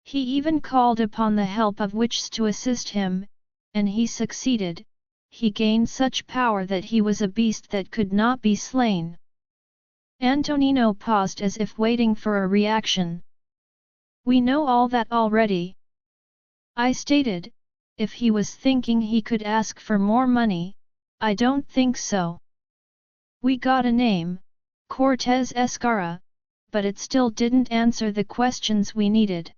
He even called upon the help of witches to assist him, and he succeeded. He gained such power that he was a beast that could not be slain. Antonino paused as if waiting for a reaction. We know all that already. I stated, if he was thinking he could ask for more money, I don't think so. We got a name, Cortez Escara, but it still didn't answer the questions we needed.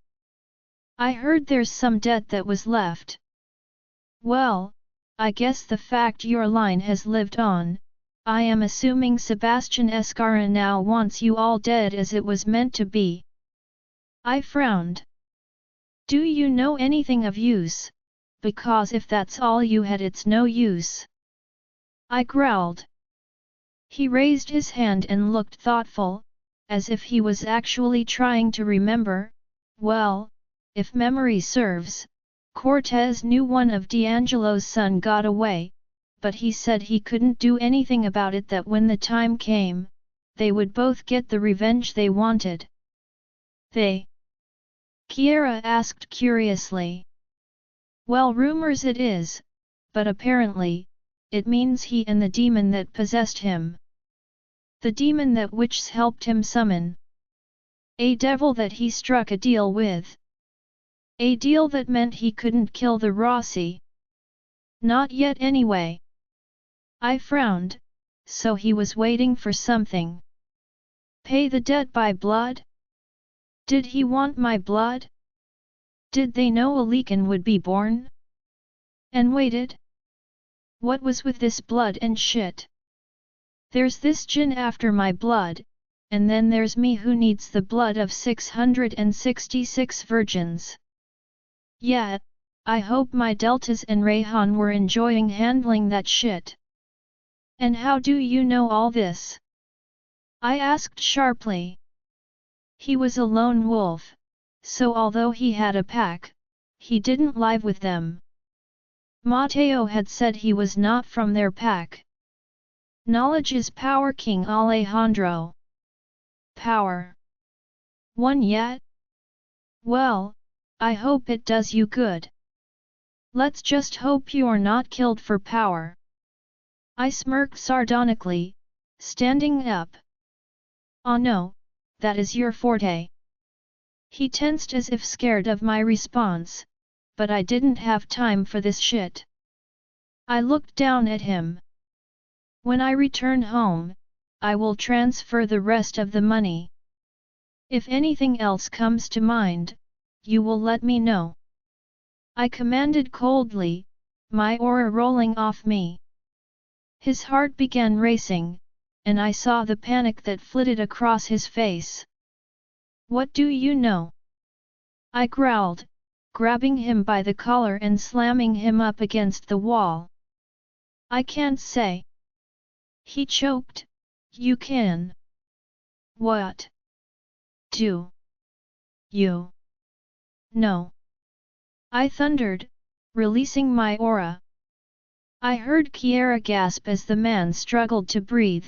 I heard there's some debt that was left. Well, I guess the fact your line has lived on, I am assuming Sebastian Escara now wants you all dead as it was meant to be. I frowned. Do you know anything of use? Because if that's all you had, it's no use. I growled. He raised his hand and looked thoughtful, as if he was actually trying to remember. Well, if memory serves, Cortez knew one of D'Angelo's son got away, but he said he couldn't do anything about it, that when the time came, they would both get the revenge they wanted. They? Kiera asked curiously. Well, rumors it is, but apparently, it means he and the demon that possessed him. The demon that witches helped him summon. A devil that he struck a deal with. A deal that meant he couldn't kill the Rossi. Not yet anyway. I frowned, so he was waiting for something. Pay the debt by blood? Did he want my blood? Did they know a Leakin would be born? And waited? What was with this blood and shit? There's this djinn after my blood, and then there's me who needs the blood of 666 virgins. Yeah, I hope my Deltas and Rayhan were enjoying handling that shit. And how do you know all this? I asked sharply. He was a lone wolf, so although he had a pack, he didn't live with them. Mateo had said he was not from their pack. Knowledge is power, King Alejandro. Power. One yet? Well, I hope it does you good. Let's just hope you're not killed for power. I smirked sardonically, standing up. Oh no, that is your forte. He tensed as if scared of my response, but I didn't have time for this shit. I looked down at him. When I return home, I will transfer the rest of the money. If anything else comes to mind, you will let me know. I commanded coldly, my aura rolling off me. His heart began racing, and I saw the panic that flitted across his face. What do you know? I growled, grabbing him by the collar and slamming him up against the wall. I can't say. He choked. You can. What? Do you know? I thundered, releasing my aura. I heard Kiera gasp as the man struggled to breathe.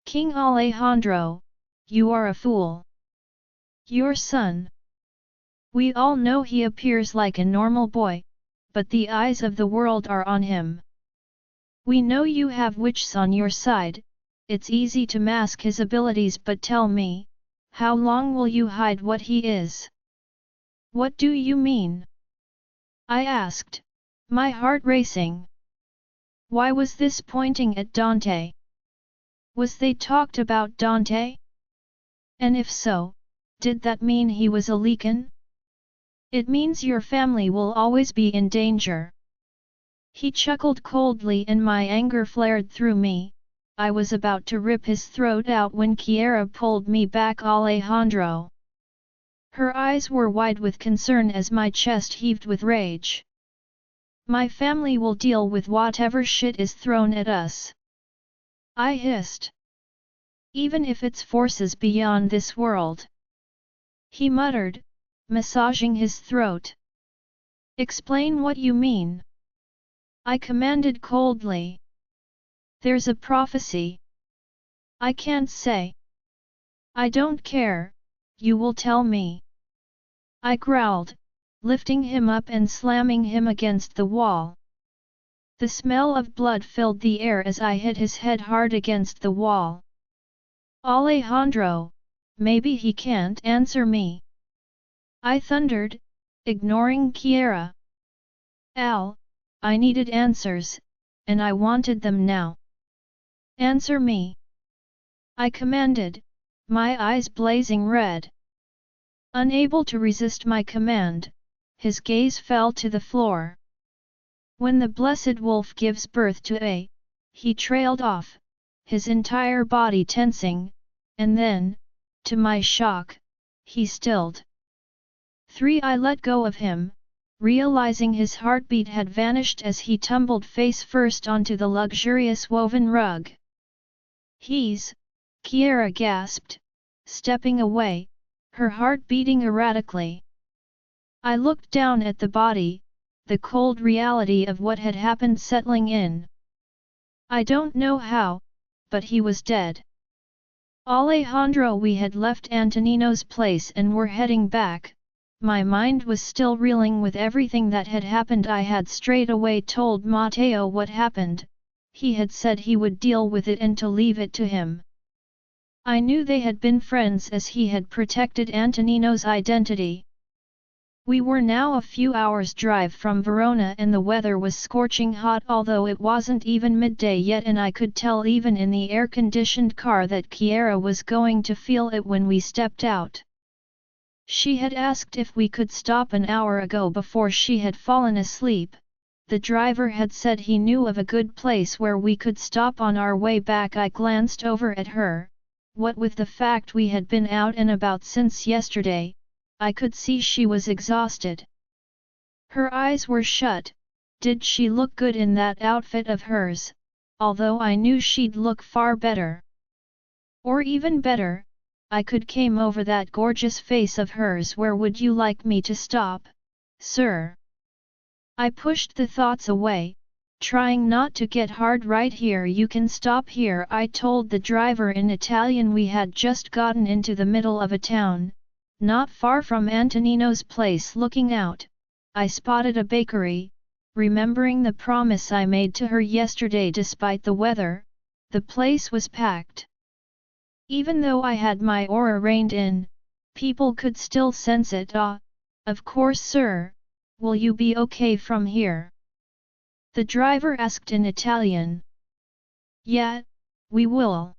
King Alejandro, you are a fool. Your son. We all know he appears like a normal boy, but the eyes of the world are on him. We know you have witches on your side, it's easy to mask his abilities, but tell me, how long will you hide what he is? What do you mean? I asked, my heart racing. Why was this pointing at Dante? Was they talked about Dante? And if so, did that mean he was a Leakin? It means your family will always be in danger. He chuckled coldly and my anger flared through me. I was about to rip his throat out when Kiera pulled me back. Alejandro. Her eyes were wide with concern as my chest heaved with rage. My family will deal with whatever shit is thrown at us. I hissed. Even if it's forces beyond this world. He muttered, massaging his throat. Explain what you mean. I commanded coldly. There's a prophecy. I can't say. I don't care, you will tell me. I growled, lifting him up and slamming him against the wall. The smell of blood filled the air as I hit his head hard against the wall. Alejandro, maybe he can't answer me. I thundered, ignoring Kiera. Al, I needed answers, and I wanted them now. Answer me. I commanded, my eyes blazing red. Unable to resist my command, his gaze fell to the floor. When the blessed wolf gives birth to a, he trailed off, his entire body tensing, and then, to my shock, he stilled. 3. I let go of him, realizing his heartbeat had vanished as he tumbled face first onto the luxurious woven rug. Kiera gasped, stepping away, her heart beating erratically. I looked down at the body, the cold reality of what had happened settling in. I don't know how, but he was dead. Alejandro, we had left Antonino's place and were heading back. My mind was still reeling with everything that had happened. I had straight away told Mateo what happened. He had said he would deal with it and to leave it to him. I knew they had been friends as he had protected Antonino's identity. We were now a few hours' drive from Verona and the weather was scorching hot, although it wasn't even midday yet, and I could tell even in the air-conditioned car that Kiera was going to feel it when we stepped out. She had asked if we could stop an hour ago before she had fallen asleep. The driver had said he knew of a good place where we could stop on our way back. I glanced over at her. What with the fact we had been out and about since yesterday, I could see she was exhausted. Her eyes were shut. Did she look good in that outfit of hers, although I knew she'd look far better? Or even better, I could came over that gorgeous face of hers. Where would you like me to stop, sir? I pushed the thoughts away, trying not to get hard. Right here, you can stop here, I told the driver in Italian. We had just gotten into the middle of a town, not far from Antonino's place. Looking out, I spotted a bakery, remembering the promise I made to her yesterday. Despite the weather, the place was packed. Even though I had my aura reined in, people could still sense it. Of course, sir. Will you be okay from here? The driver asked in Italian. Yeah, we will.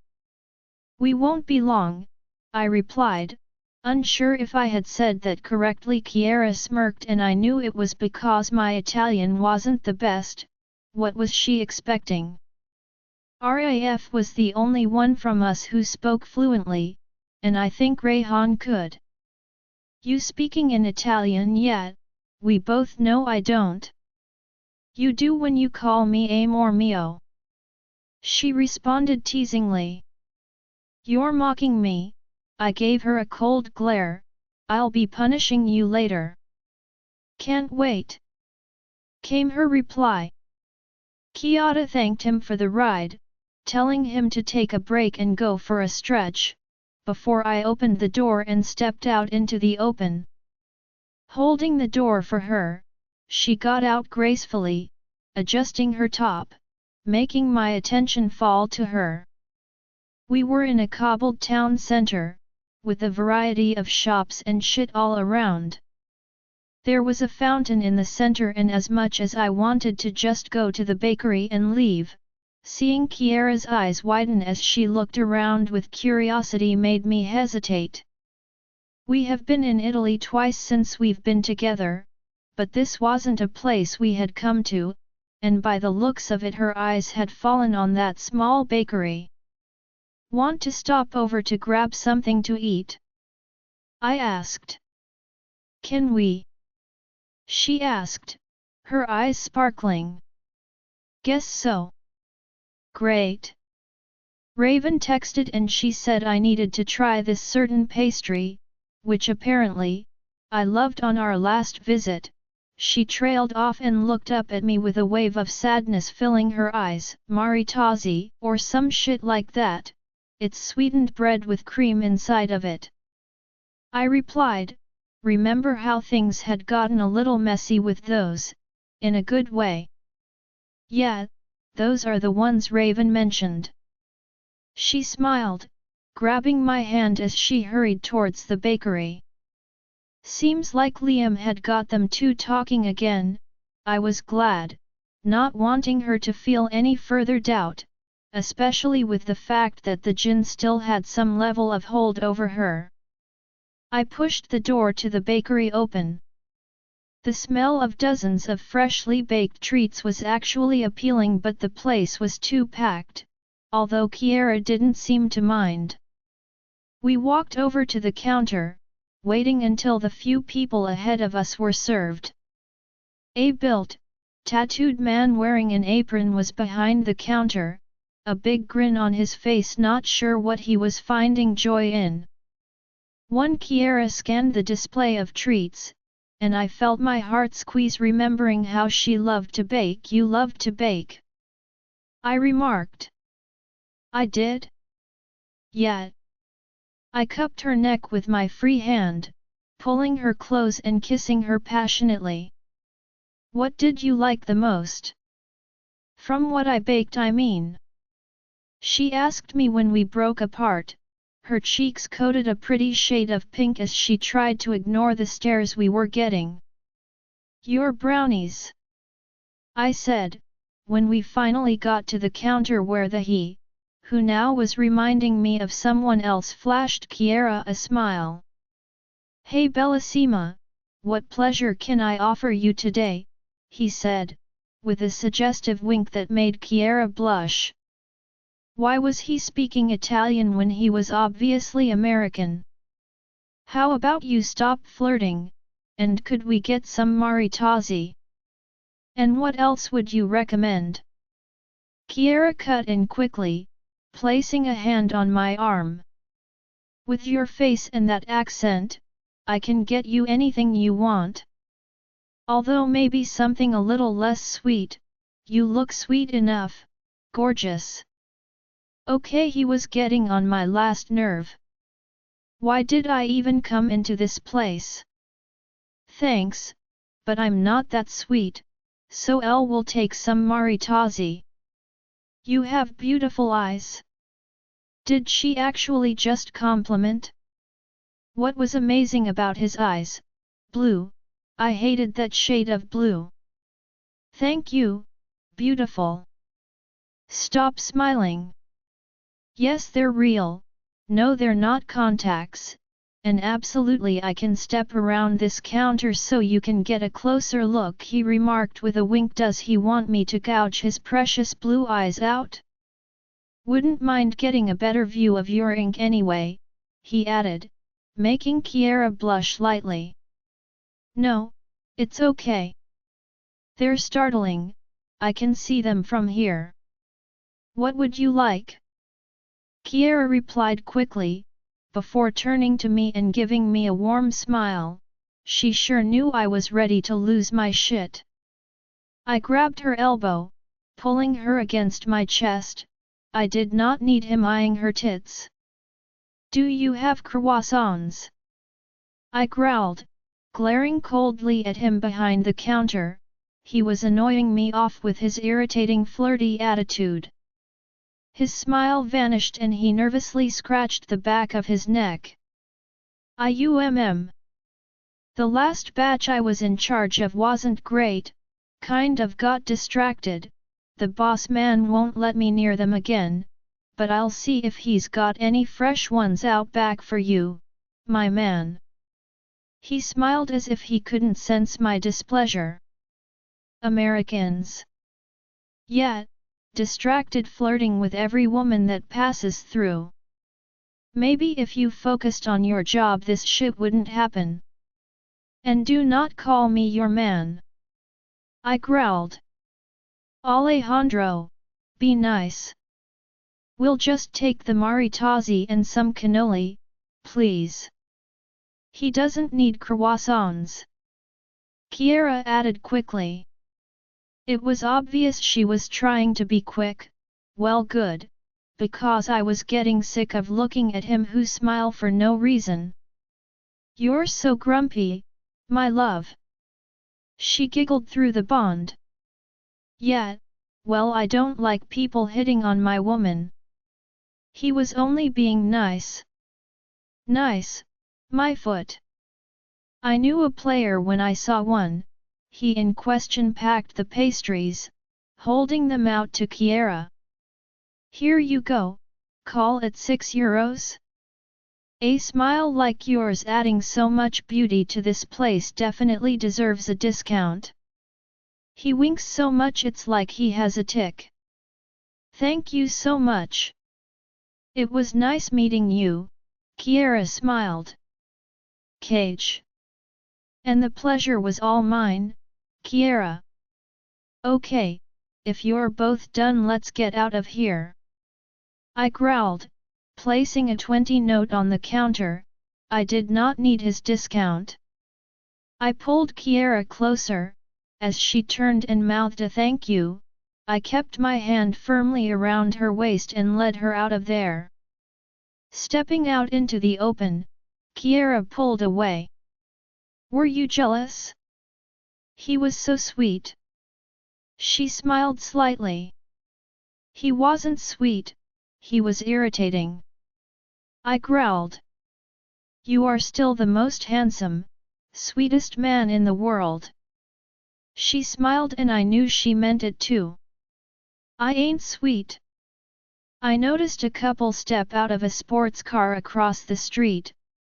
We won't be long, I replied, unsure if I had said that correctly. Kiera smirked and I knew it was because my Italian wasn't the best. What was she expecting? Raf was the only one from us who spoke fluently, and I think Rayhan could. You speaking in Italian yet? We both know I don't. You do when you call me amor mio. She responded teasingly. You're mocking me. I gave her a cold glare. I'll be punishing you later. Can't wait, came her reply. Kiata thanked him for the ride, telling him to take a break and go for a stretch, before I opened the door and stepped out into the open. Holding the door for her, she got out gracefully, adjusting her top, making my attention fall to her. We were in a cobbled town center, with a variety of shops and shit all around. There was a fountain in the center, and as much as I wanted to just go to the bakery and leave, seeing Kiera's eyes widen as she looked around with curiosity made me hesitate. We have been in Italy twice since we've been together, but this wasn't a place we had come to, and by the looks of it her eyes had fallen on that small bakery. Want to stop over to grab something to eat? I asked. Can we? She asked, her eyes sparkling. Guess so. Great. Raven texted and she said I needed to try this certain pastry, which apparently, I loved on our last visit. She trailed off and looked up at me with a wave of sadness filling her eyes. Maritozzi, or some shit like that. It's sweetened bread with cream inside of it. I replied, remember how things had gotten a little messy with those, in a good way. Yeah, those are the ones Raven mentioned. She smiled, grabbing my hand as she hurried towards the bakery. Seems like Liam had got them two talking again. I was glad, not wanting her to feel any further doubt, especially with the fact that the Jinn still had some level of hold over her. I pushed the door to the bakery open. The smell of dozens of freshly baked treats was actually appealing, but the place was too packed, although Kiera didn't seem to mind. We walked over to the counter, waiting until the few people ahead of us were served. A built, tattooed man wearing an apron was behind the counter, a big grin on his face, not sure what he was finding joy in. Kiera scanned the display of treats, and I felt my heart squeeze remembering how she loved to bake. You loved to bake? I remarked. I did? Yeah. I cupped her neck with my free hand, pulling her close and kissing her passionately. What did you like the most? From what I baked, I mean. She asked me when we broke apart, her cheeks coated a pretty shade of pink as she tried to ignore the stares we were getting. Your brownies, I said, when we finally got to the counter where the he, who now was reminding me of someone else, flashed Kiera a smile. Hey Bellissima, what pleasure can I offer you today? He said, with a suggestive wink that made Kiera blush. Why was he speaking Italian when he was obviously American? How about you stop flirting, and could we get some maritozzi? And what else would you recommend? Kiera cut in quickly, placing a hand on my arm. With your face and that accent, I can get you anything you want. Although maybe something a little less sweet, you look sweet enough, gorgeous. Okay, he was getting on my last nerve. Why did I even come into this place? Thanks, but I'm not that sweet, so Elle will take some maritozzi. You have beautiful eyes. Did she actually just compliment? What was amazing about his eyes? Blue. I hated that shade of blue. Thank you, beautiful. Stop smiling. Yes, they're real. No, they're not contacts. And absolutely I can step around this counter so you can get a closer look, he remarked with a wink. Does he want me to gouge his precious blue eyes out? Wouldn't mind getting a better view of your ink anyway, he added, making Kiera blush lightly. No, it's okay. They're startling, I can see them from here. What would you like? Kiera replied quickly, before turning to me and giving me a warm smile. She sure knew I was ready to lose my shit. I grabbed her elbow, pulling her against my chest. I did not need him eyeing her tits. Do you have croissants? I growled, glaring coldly at him behind the counter. He was annoying me off with his irritating flirty attitude. His smile vanished and he nervously scratched the back of his neck. The last batch I was in charge of wasn't great, kind of got distracted. The boss man won't let me near them again, but I'll see if he's got any fresh ones out back for you, my man. He smiled as if he couldn't sense my displeasure. Americans. Yeah. Distracted flirting with every woman that passes through. Maybe if you focused on your job this shit wouldn't happen. And do not call me your man. I growled. Alejandro, be nice. We'll just take the maritozzi and some cannoli, please. He doesn't need croissants. Kiera added quickly. It was obvious she was trying to be quick. Well, good, because I was getting sick of looking at him who smiled for no reason. You're so grumpy, my love. She giggled through the bond. Yeah, well, I don't like people hitting on my woman. He was only being nice. Nice, my foot. I knew a player when I saw one. He in question packed the pastries, holding them out to Kiera. Here you go, call it €6. A smile like yours adding so much beauty to this place definitely deserves a discount. He winks so much it's like he has a tic. Thank you so much. It was nice meeting you, Kiera smiled. Cage. And the pleasure was all mine, Kiera. Okay, if you're both done let's get out of here. I growled, placing a 20 note on the counter. I did not need his discount. I pulled Kiera closer. As she turned and mouthed a thank you, I kept my hand firmly around her waist and led her out of there. Stepping out into the open, Kiera pulled away. Were you jealous? He was so sweet. She smiled slightly. He wasn't sweet, he was irritating. I growled. You are still the most handsome, sweetest man in the world. She smiled and I knew she meant it too. I ain't sweet. I noticed a couple step out of a sports car across the street,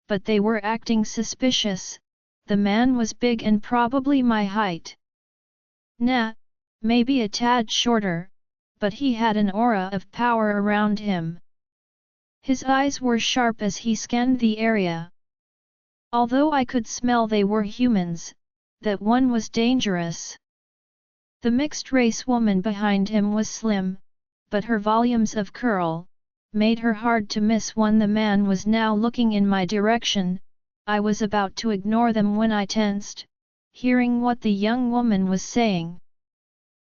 but they were acting suspicious. The man was big and probably my height. Nah, maybe a tad shorter, but he had an aura of power around him. His eyes were sharp as he scanned the area. Although I could smell they were humans, that one was dangerous. The mixed-race woman behind him was slim, but her volumes of curl made her hard to miss. When the man was now looking in my direction, I was about to ignore them when I tensed, hearing what the young woman was saying.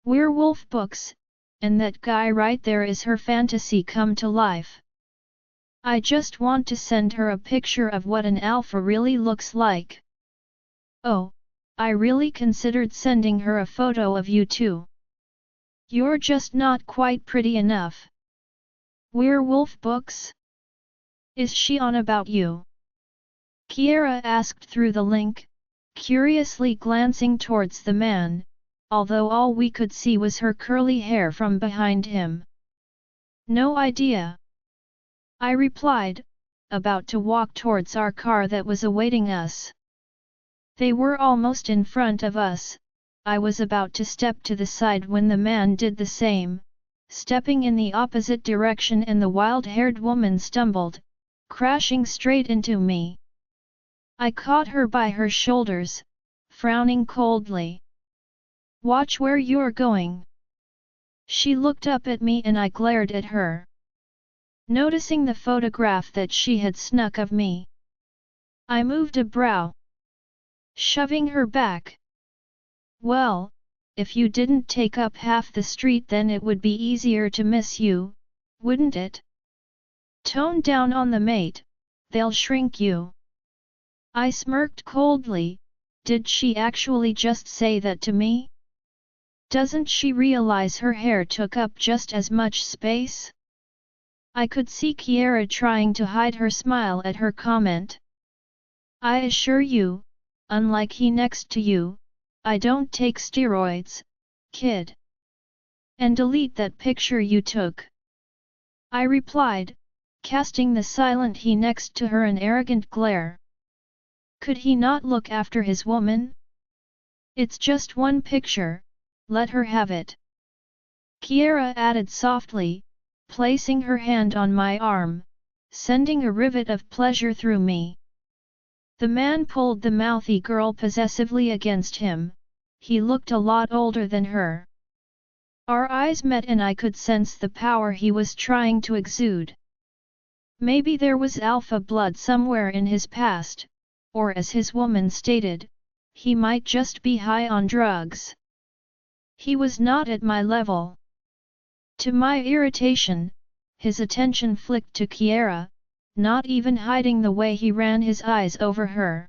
Werewolf books, and that guy right there is her fantasy come to life. I just want to send her a picture of what an alpha really looks like. Oh, I really considered sending her a photo of you too. You're just not quite pretty enough. Werewolf books? Is she on about you? Kiera asked through the link, curiously glancing towards the man, although all we could see was her curly hair from behind him. No idea. I replied, about to walk towards our car that was awaiting us. They were almost in front of us. I was about to step to the side when the man did the same, stepping in the opposite direction, and the wild-haired woman stumbled, crashing straight into me. I caught her by her shoulders, frowning coldly. Watch where you're going. She looked up at me and I glared at her. Noticing the photograph that she had snuck of me, I moved a brow, shoving her back. Well, if you didn't take up half the street then it would be easier to miss you, wouldn't it? Tone down on the mate, they'll shrink you. I smirked coldly. Did she actually just say that to me? Doesn't she realize her hair took up just as much space? I could see Kiera trying to hide her smile at her comment. I assure you, unlike he next to you, I don't take steroids, kid. And delete that picture you took. I replied, casting the silent he next to her an arrogant glare. Could he not look after his woman? It's just one picture, let her have it. Kiera added softly, placing her hand on my arm, sending a rivet of pleasure through me. The man pulled the mouthy girl possessively against him. He looked a lot older than her. Our eyes met and I could sense the power he was trying to exude. Maybe there was alpha blood somewhere in his past, or as his woman stated, he might just be high on drugs. He was not at my level. To my irritation, his attention flicked to Kiera, not even hiding the way he ran his eyes over her.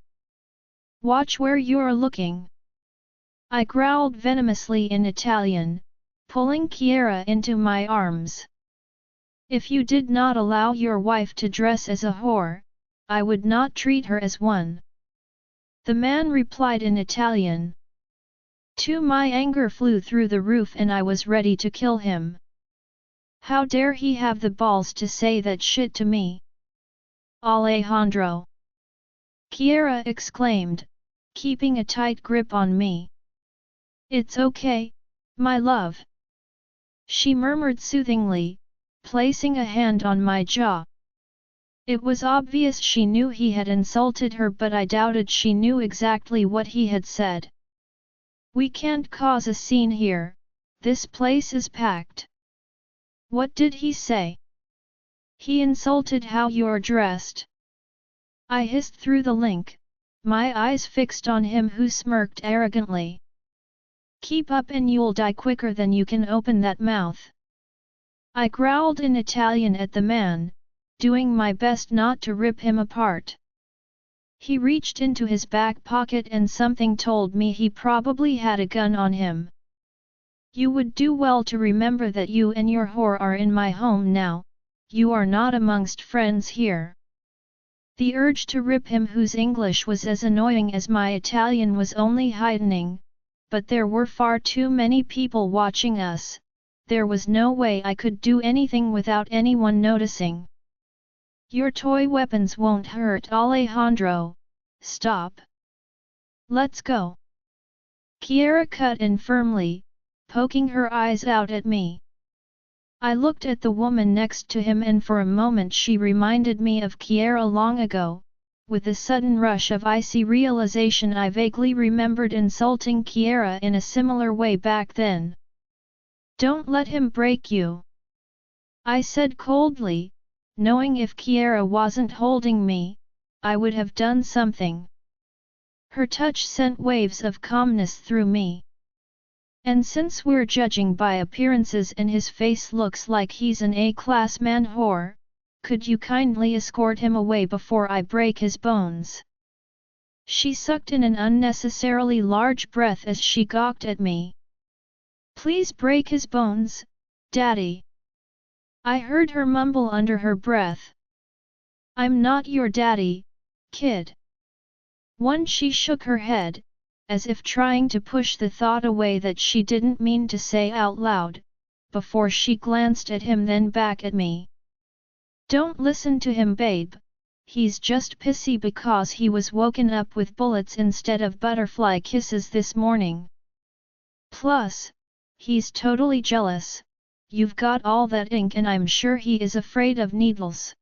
Watch where you're looking. I growled venomously in Italian, pulling Kiera into my arms. If you did not allow your wife to dress as a whore, I would not treat her as one. The man replied in Italian. My anger flew through the roof and I was ready to kill him. How dare he have the balls to say that shit to me? Alejandro! Kiera exclaimed, keeping a tight grip on me. It's okay, my love. She murmured soothingly, placing a hand on my jaw. It was obvious she knew he had insulted her, but I doubted she knew exactly what he had said. We can't cause a scene here, this place is packed. What did he say? He insulted how you're dressed. I hissed through the link, my eyes fixed on him who smirked arrogantly. Keep up and you'll die quicker than you can open that mouth. I growled in Italian at the man, doing my best not to rip him apart. He reached into his back pocket and something told me he probably had a gun on him. You would do well to remember that you and your whore are in my home now, you are not amongst friends here. The urge to rip him, whose English was as annoying as my Italian, was only heightening, but there were far too many people watching us, there was no way I could do anything without anyone noticing. Your toy weapons won't hurt, Alejandro. Stop. Let's go. Kiera cut in firmly, poking her eyes out at me. I looked at the woman next to him and for a moment she reminded me of Kiera long ago. With a sudden rush of icy realization I vaguely remembered insulting Kiera in a similar way back then. Don't let him break you, I said coldly, knowing if Kiera wasn't holding me, I would have done something. Her touch sent waves of calmness through me. And since we're judging by appearances and his face looks like he's an A-class man whore, could you kindly escort him away before I break his bones? She sucked in an unnecessarily large breath as she gawked at me. Please break his bones, Daddy. I heard her mumble under her breath. I'm not your daddy, kid. She shook her head, as if trying to push the thought away that she didn't mean to say out loud, before she glanced at him then back at me. Don't listen to him, babe. He's just pissy because he was woken up with bullets instead of butterfly kisses this morning. Plus, he's totally jealous. You've got all that ink and I'm sure he is afraid of needles.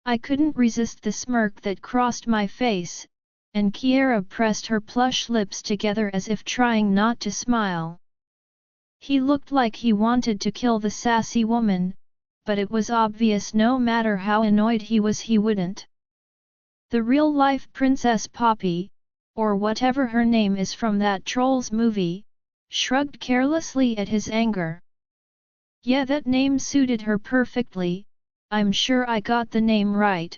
I couldn't resist the smirk that crossed my face, and Kiera pressed her plush lips together as if trying not to smile. He looked like he wanted to kill the sassy woman, but it was obvious no matter how annoyed he was he wouldn't. The real-life Princess Poppy, or whatever her name is from that Trolls movie, shrugged carelessly at his anger. Yeah, that name suited her perfectly, I'm sure I got the name right.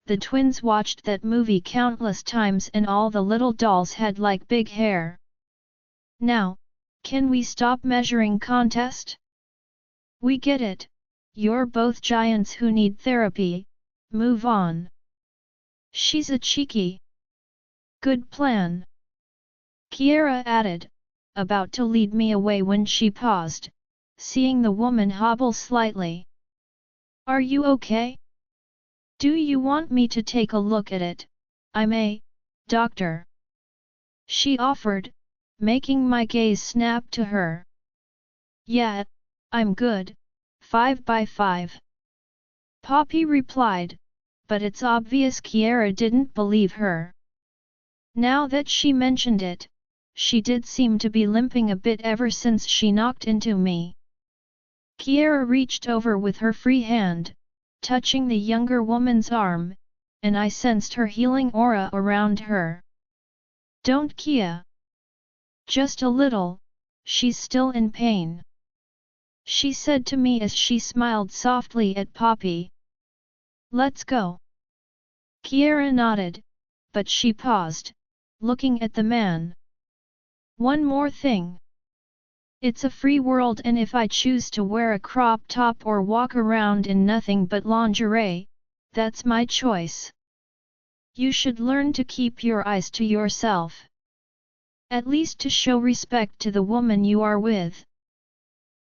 The twins watched that movie countless times and all the little dolls had like big hair. Now, can we stop measuring contest? We get it. You're both giants who need therapy, move on. She's a cheeky. Good plan. Kiera added, about to lead me away when she paused, seeing the woman hobble slightly. Are you okay? Do you want me to take a look at it? I'm a doctor. She offered, making my gaze snap to her. Yeah, I'm good. 5 by 5. Poppy replied, but it's obvious Kiera didn't believe her. Now that she mentioned it, she did seem to be limping a bit ever since she knocked into me. Kiera reached over with her free hand, touching the younger woman's arm, and I sensed her healing aura around her. Don't, Kia. Just a little, she's still in pain. She said to me as she smiled softly at Poppy. Let's go. Kiera nodded, but she paused, looking at the man. One more thing. It's a free world, and if I choose to wear a crop top or walk around in nothing but lingerie, that's my choice. You should learn to keep your eyes to yourself. At least to show respect to the woman you are with,"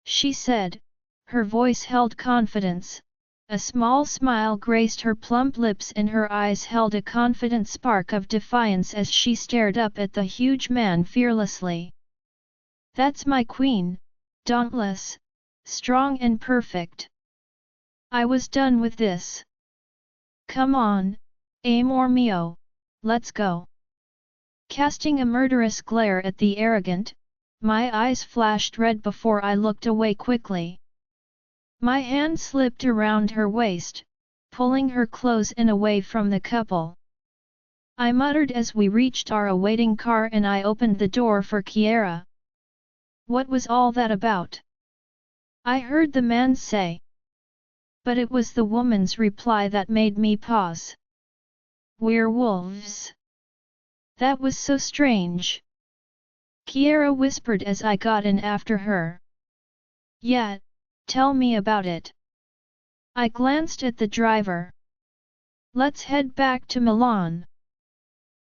she said. Her voice held confidence. A small smile graced her plump lips and her eyes held a confident spark of defiance as she stared up at the huge man fearlessly. "That's my queen, dauntless, strong and perfect. I was done with this. Come on, amor mio, let's go." Casting a murderous glare at the arrogant, my eyes flashed red before I looked away quickly. My hand slipped around her waist, pulling her close and away from the couple. I muttered as we reached our awaiting car and I opened the door for Kiera. "What was all that about?" I heard the man say. But it was the woman's reply that made me pause. "Werewolves. That was so strange," Kiera whispered as I got in after her. "Yeah, tell me about it." I glanced at the driver. "Let's head back to Milan."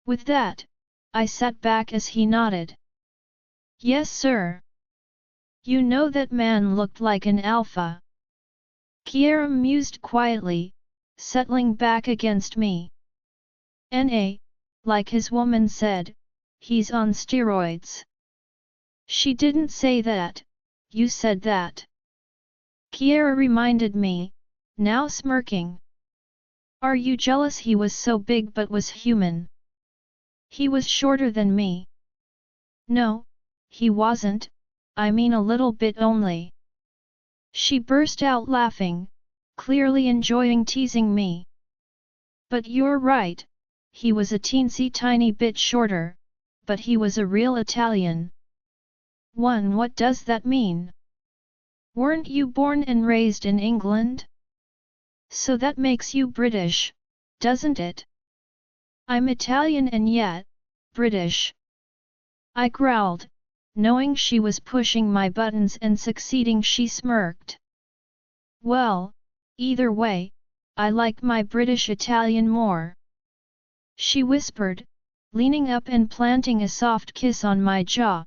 With that, I sat back as he nodded. "Yes sir." "You know that man looked like an alpha." Kiera mused quietly, settling back against me. "Na, like his woman said, he's on steroids." "She didn't say that, you said that." Kiera reminded me, now smirking. "Are you jealous he was so big but was human?" "He was shorter than me." "No, he wasn't, I mean a little bit only." She burst out laughing, clearly enjoying teasing me. "But you're right, he was a teensy tiny bit shorter, but he was a real Italian." What does that mean?" "Weren't you born and raised in England? So that makes you British, doesn't it?" "I'm Italian and yet, British." I growled, knowing she was pushing my buttons and succeeding. She smirked. "Well, either way, I like my British Italian more," she whispered, leaning up and planting a soft kiss on my jaw.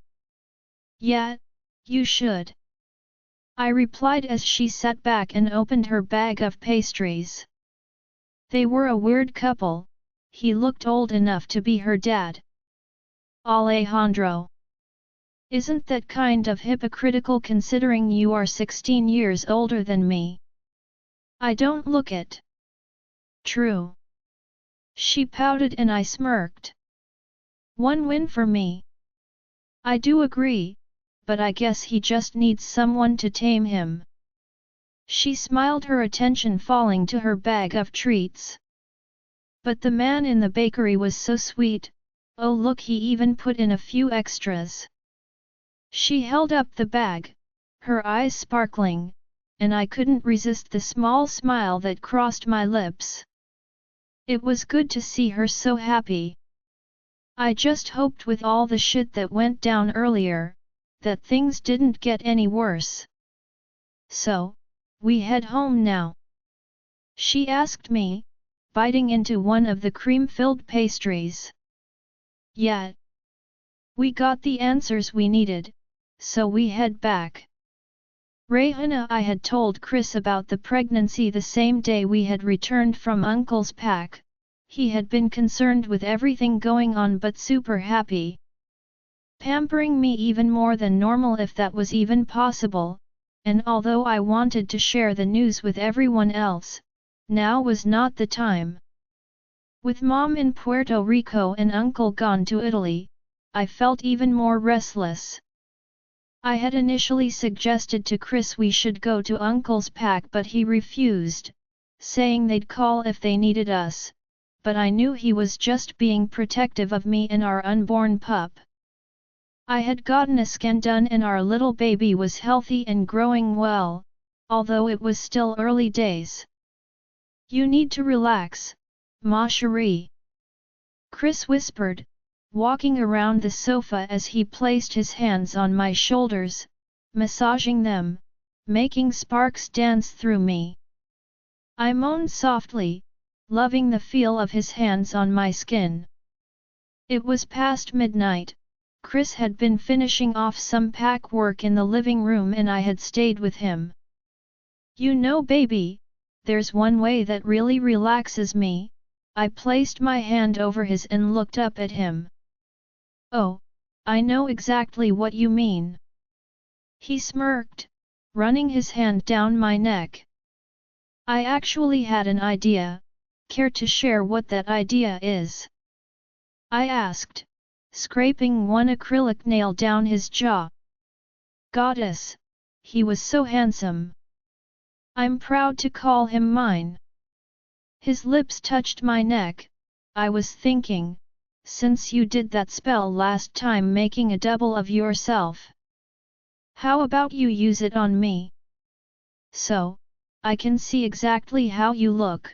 "Yeah, you should," I replied as she sat back and opened her bag of pastries. They were a weird couple. He looked old enough to be her dad. "Alejandro. Isn't that kind of hypocritical considering you are 16 years older than me?" "I don't look it." "True." She pouted and I smirked. "One win for me." "I do agree, but I guess he just needs someone to tame him." She smiled, her attention falling to her bag of treats. "But the man in the bakery was so sweet, oh look, he even put in a few extras." She held up the bag, her eyes sparkling, and I couldn't resist the small smile that crossed my lips. It was good to see her so happy. I just hoped with all the shit that went down earlier, that things didn't get any worse. "So, we head home now?" she asked me, biting into one of the cream-filled pastries. "Yeah. We got the answers we needed, so we head back." Rayhana, I had told Chris about the pregnancy the same day we had returned from Uncle's pack. He had been concerned with everything going on but super happy. Pampering me even more than normal if that was even possible, and although I wanted to share the news with everyone else, now was not the time. With Mom in Puerto Rico and Uncle gone to Italy, I felt even more restless. I had initially suggested to Chris we should go to Uncle's pack but he refused, saying they'd call if they needed us, but I knew he was just being protective of me and our unborn pup. I had gotten a scan done and our little baby was healthy and growing well, although it was still early days. "You need to relax, ma chérie," Chris whispered, walking around the sofa as he placed his hands on my shoulders, massaging them, making sparks dance through me. I moaned softly, loving the feel of his hands on my skin. It was past midnight. Chris had been finishing off some pack work in the living room and I had stayed with him. You know, baby, there's one way that really relaxes me. I placed my hand over his and looked up at him. Oh, I know exactly what you mean. He smirked, running his hand down my neck. I actually had an idea. Care to share what that idea is? I asked, scraping one acrylic nail down his jaw. Goddess, he was so handsome. I'm proud to call him mine. His lips touched my neck. I was thinking, since you did that spell last time making a double of yourself. How about you use it on me? So, I can see exactly how you look.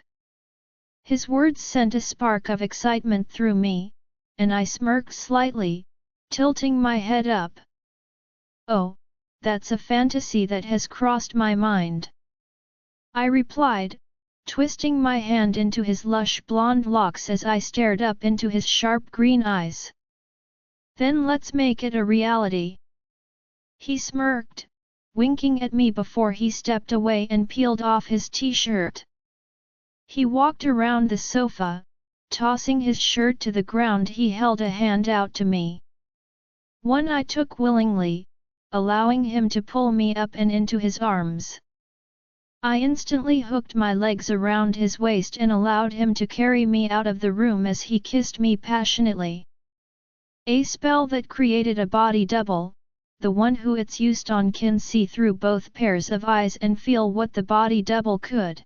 His words sent a spark of excitement through me, and I smirked slightly, tilting my head up. Oh, that's a fantasy that has crossed my mind. I replied, twisting my hand into his lush blonde locks as I stared up into his sharp green eyes. Then let's make it a reality. He smirked, winking at me before he stepped away and peeled off his t-shirt. He walked around the sofa, tossing his shirt to the ground. He held a hand out to me. One I took willingly, allowing him to pull me up and into his arms. I instantly hooked my legs around his waist and allowed him to carry me out of the room as he kissed me passionately. A spell that created a body double, the one who it's used on can see through both pairs of eyes and feel what the body double could.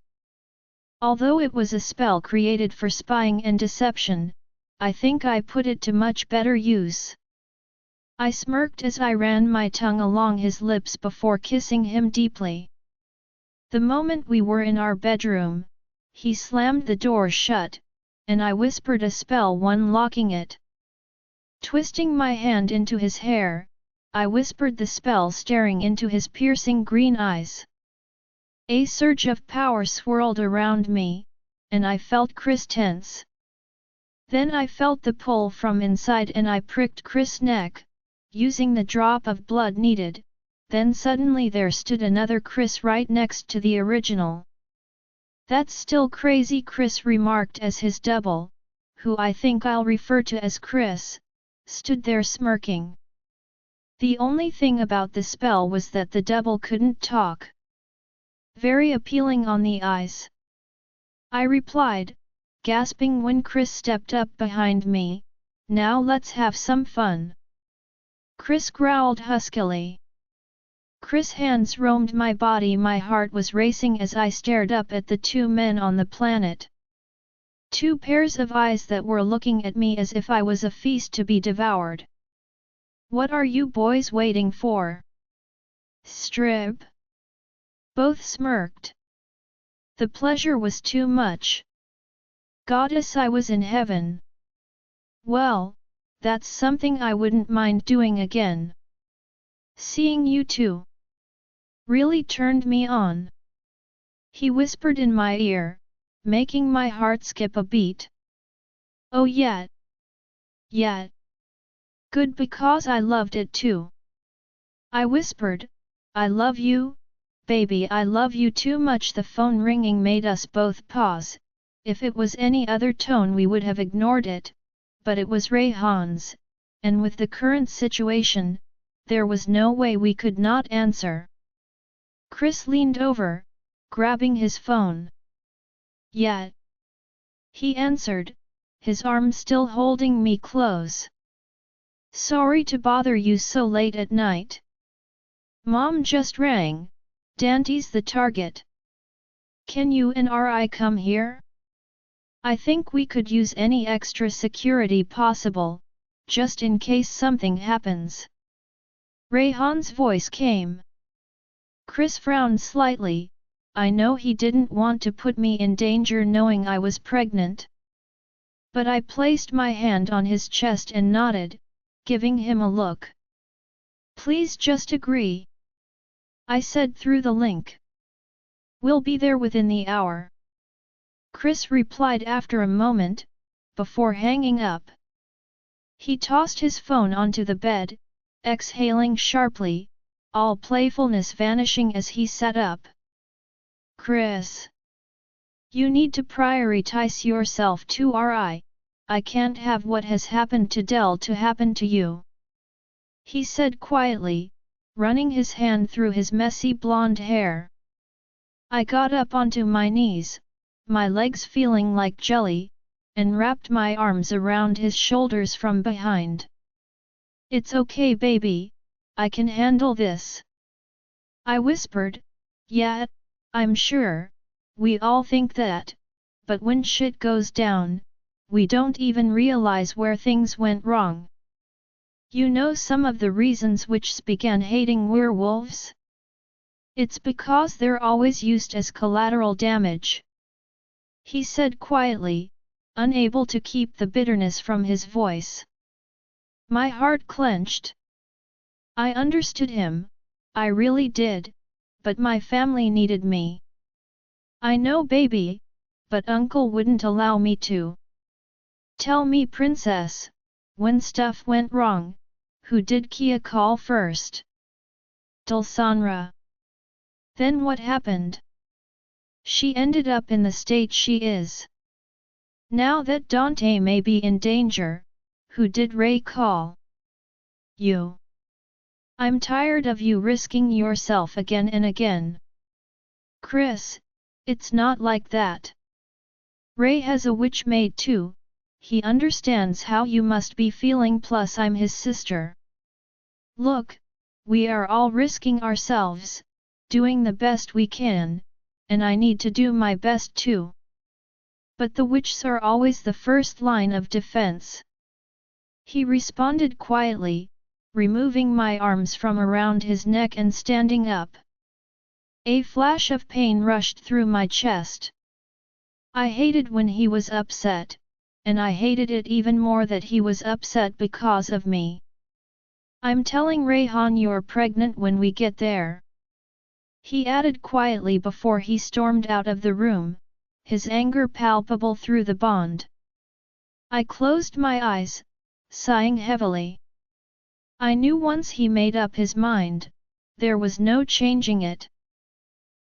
Although it was a spell created for spying and deception, I think I put it to much better use. I smirked as I ran my tongue along his lips before kissing him deeply. The moment we were in our bedroom, he slammed the door shut, and I whispered a spell, unlocking it. Twisting my hand into his hair, I whispered the spell, staring into his piercing green eyes. A surge of power swirled around me, and I felt Chris tense. Then I felt the pull from inside and I pricked Chris' neck, using the drop of blood needed. Then suddenly there stood another Chris right next to the original. That's still crazy, Chris remarked as his double, who I think I'll refer to as Chris, stood there smirking. The only thing about the spell was that the double couldn't talk. Very appealing on the eyes. I replied, gasping when Chris stepped up behind me. Now let's have some fun. Chris growled huskily. Chris' hands roamed my body. My heart was racing as I stared up at the two men on the planet. Two pairs of eyes that were looking at me as if I was a feast to be devoured. What are you boys waiting for? Strip? Both smirked. The pleasure was too much. Goddess, I was in heaven. Well, that's something I wouldn't mind doing again. Seeing you two really turned me on. He whispered in my ear, making my heart skip a beat. Oh yeah. Yeah. Good, because I loved it too. I whispered, I love you, baby, I love you too much. The phone ringing made us both pause. If it was any other tone we would have ignored it, but it was Rayhan's, and with the current situation, there was no way we could not answer. Chris leaned over, grabbing his phone. Yeah. He answered, his arm still holding me close. Sorry to bother you so late at night. Mom just rang. Dante's the target. Can you and I come here? I think we could use any extra security possible, just in case something happens. Rayhan's voice came. Chris frowned slightly. I know he didn't want to put me in danger knowing I was pregnant. But I placed my hand on his chest and nodded, giving him a look. Please just agree. I said through the link. We'll be there within the hour. Chris replied after a moment, before hanging up. He tossed his phone onto the bed, exhaling sharply, all playfulness vanishing as he sat up. Chris, you need to prioritize yourself too. I can't have what has happened to Del to happen to you. He said quietly, running his hand through his messy blonde hair. I got up onto my knees, my legs feeling like jelly, and wrapped my arms around his shoulders from behind. It's okay, baby, I can handle this. I whispered, yeah, I'm sure, we all think that, but when shit goes down, we don't even realize where things went wrong. You know some of the reasons witches began hating werewolves? It's because they're always used as collateral damage. He said quietly, unable to keep the bitterness from his voice. My heart clenched. I understood him, I really did, but my family needed me. I know, baby, but Uncle wouldn't allow me to. Tell me, princess, when stuff went wrong, who did Kia call first? Dulsanra. Then what happened? She ended up in the state she is. Now that Dante may be in danger, who did Ray call? You. I'm tired of you risking yourself again and again. Chris, it's not like that. Ray has a witch maid too, he understands how you must be feeling, plus I'm his sister. Look, we are all risking ourselves, doing the best we can, and I need to do my best too. But the witches are always the first line of defense. He responded quietly, removing my arms from around his neck and standing up. A flash of pain rushed through my chest. I hated when he was upset, and I hated it even more that he was upset because of me. I'm telling Rayhan you're pregnant when we get there. He added quietly before he stormed out of the room, his anger palpable through the bond. I closed my eyes, sighing heavily. I knew once he made up his mind, there was no changing it.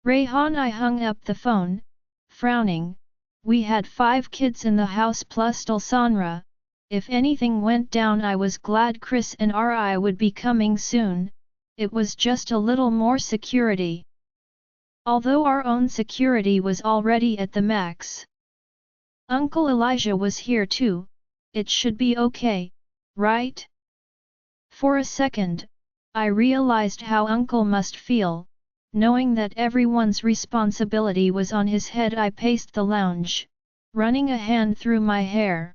Rayhan, I hung up the phone, frowning. We had 5 kids in the house plus Dulsanra. If anything went down, I was glad Chris and Ri would be coming soon. It was just a little more security. Although our own security was already at the max. Uncle Elijah was here too. It should be okay, right? For a second, I realized how Uncle must feel. Knowing that everyone's responsibility was on his head, I paced the lounge, running a hand through my hair.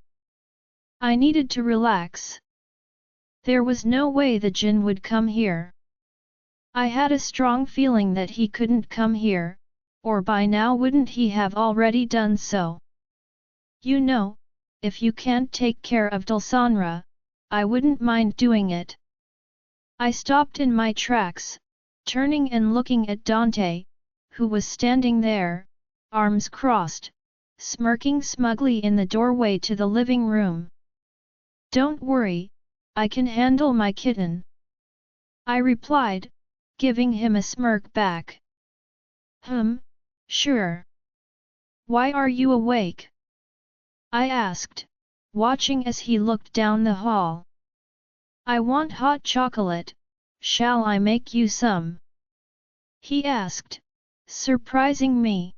I needed to relax. There was no way the Jinn would come here. I had a strong feeling that he couldn't come here, or by now wouldn't he have already done so? You know, if you can't take care of Dulsanra, I wouldn't mind doing it. I stopped in my tracks, turning and looking at Dante, who was standing there, arms crossed, smirking smugly in the doorway to the living room. Don't worry, I can handle my kitten. I replied, giving him a smirk back. Sure. Why are you awake? I asked, watching as he looked down the hall. I want hot chocolate, shall I make you some? He asked, surprising me.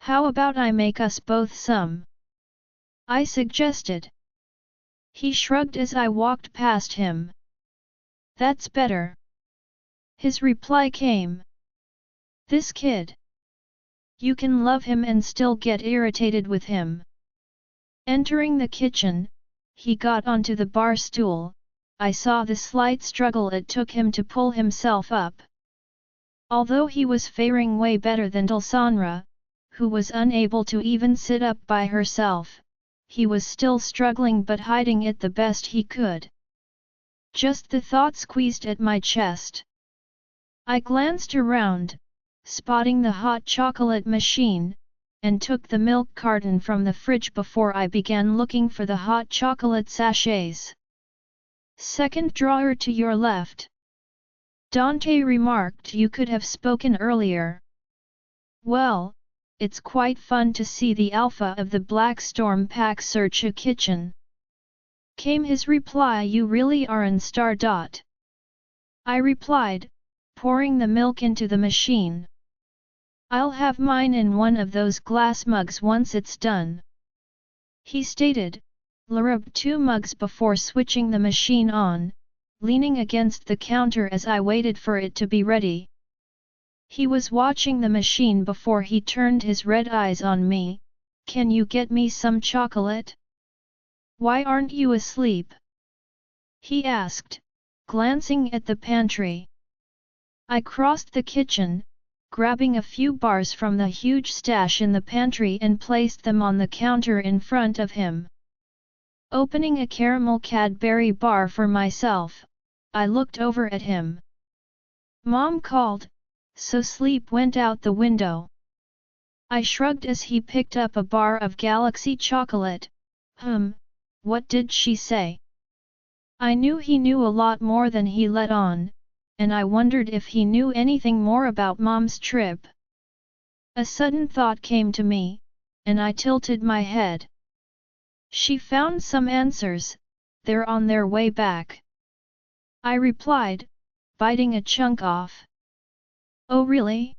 How about I make us both some? I suggested. He shrugged as I walked past him. That's better. His reply came. This kid. You can love him and still get irritated with him. Entering the kitchen, he got onto the bar stool. I saw the slight struggle it took him to pull himself up. Although he was faring way better than Dulsanra, who was unable to even sit up by herself, he was still struggling but hiding it the best he could. Just the thought squeezed at my chest. I glanced around, spotting the hot chocolate machine, and took the milk carton from the fridge before I began looking for the hot chocolate sachets. Second drawer to your left. Dante remarked. You could have spoken earlier. Well, it's quite fun to see the alpha of the Black Storm pack search a kitchen. Came his reply. You really are an star. I replied, pouring the milk into the machine. I'll have mine in one of those glass mugs once it's done. He stated, rubbed 2 mugs before switching the machine on, leaning against the counter as I waited for it to be ready. He was watching the machine before he turned his red eyes on me. Can you get me some chocolate? Why aren't you asleep? He asked, glancing at the pantry. I crossed the kitchen, grabbing a few bars from the huge stash in the pantry and placed them on the counter in front of him. Opening a caramel Cadbury bar for myself, I looked over at him. Mom called, so sleep went out the window. I shrugged as he picked up a bar of Galaxy chocolate. What did she say? I knew he knew a lot more than he let on, and I wondered if he knew anything more about Mom's trip. A sudden thought came to me, and I tilted my head. She found some answers, they're on their way back. I replied, biting a chunk off. Oh really?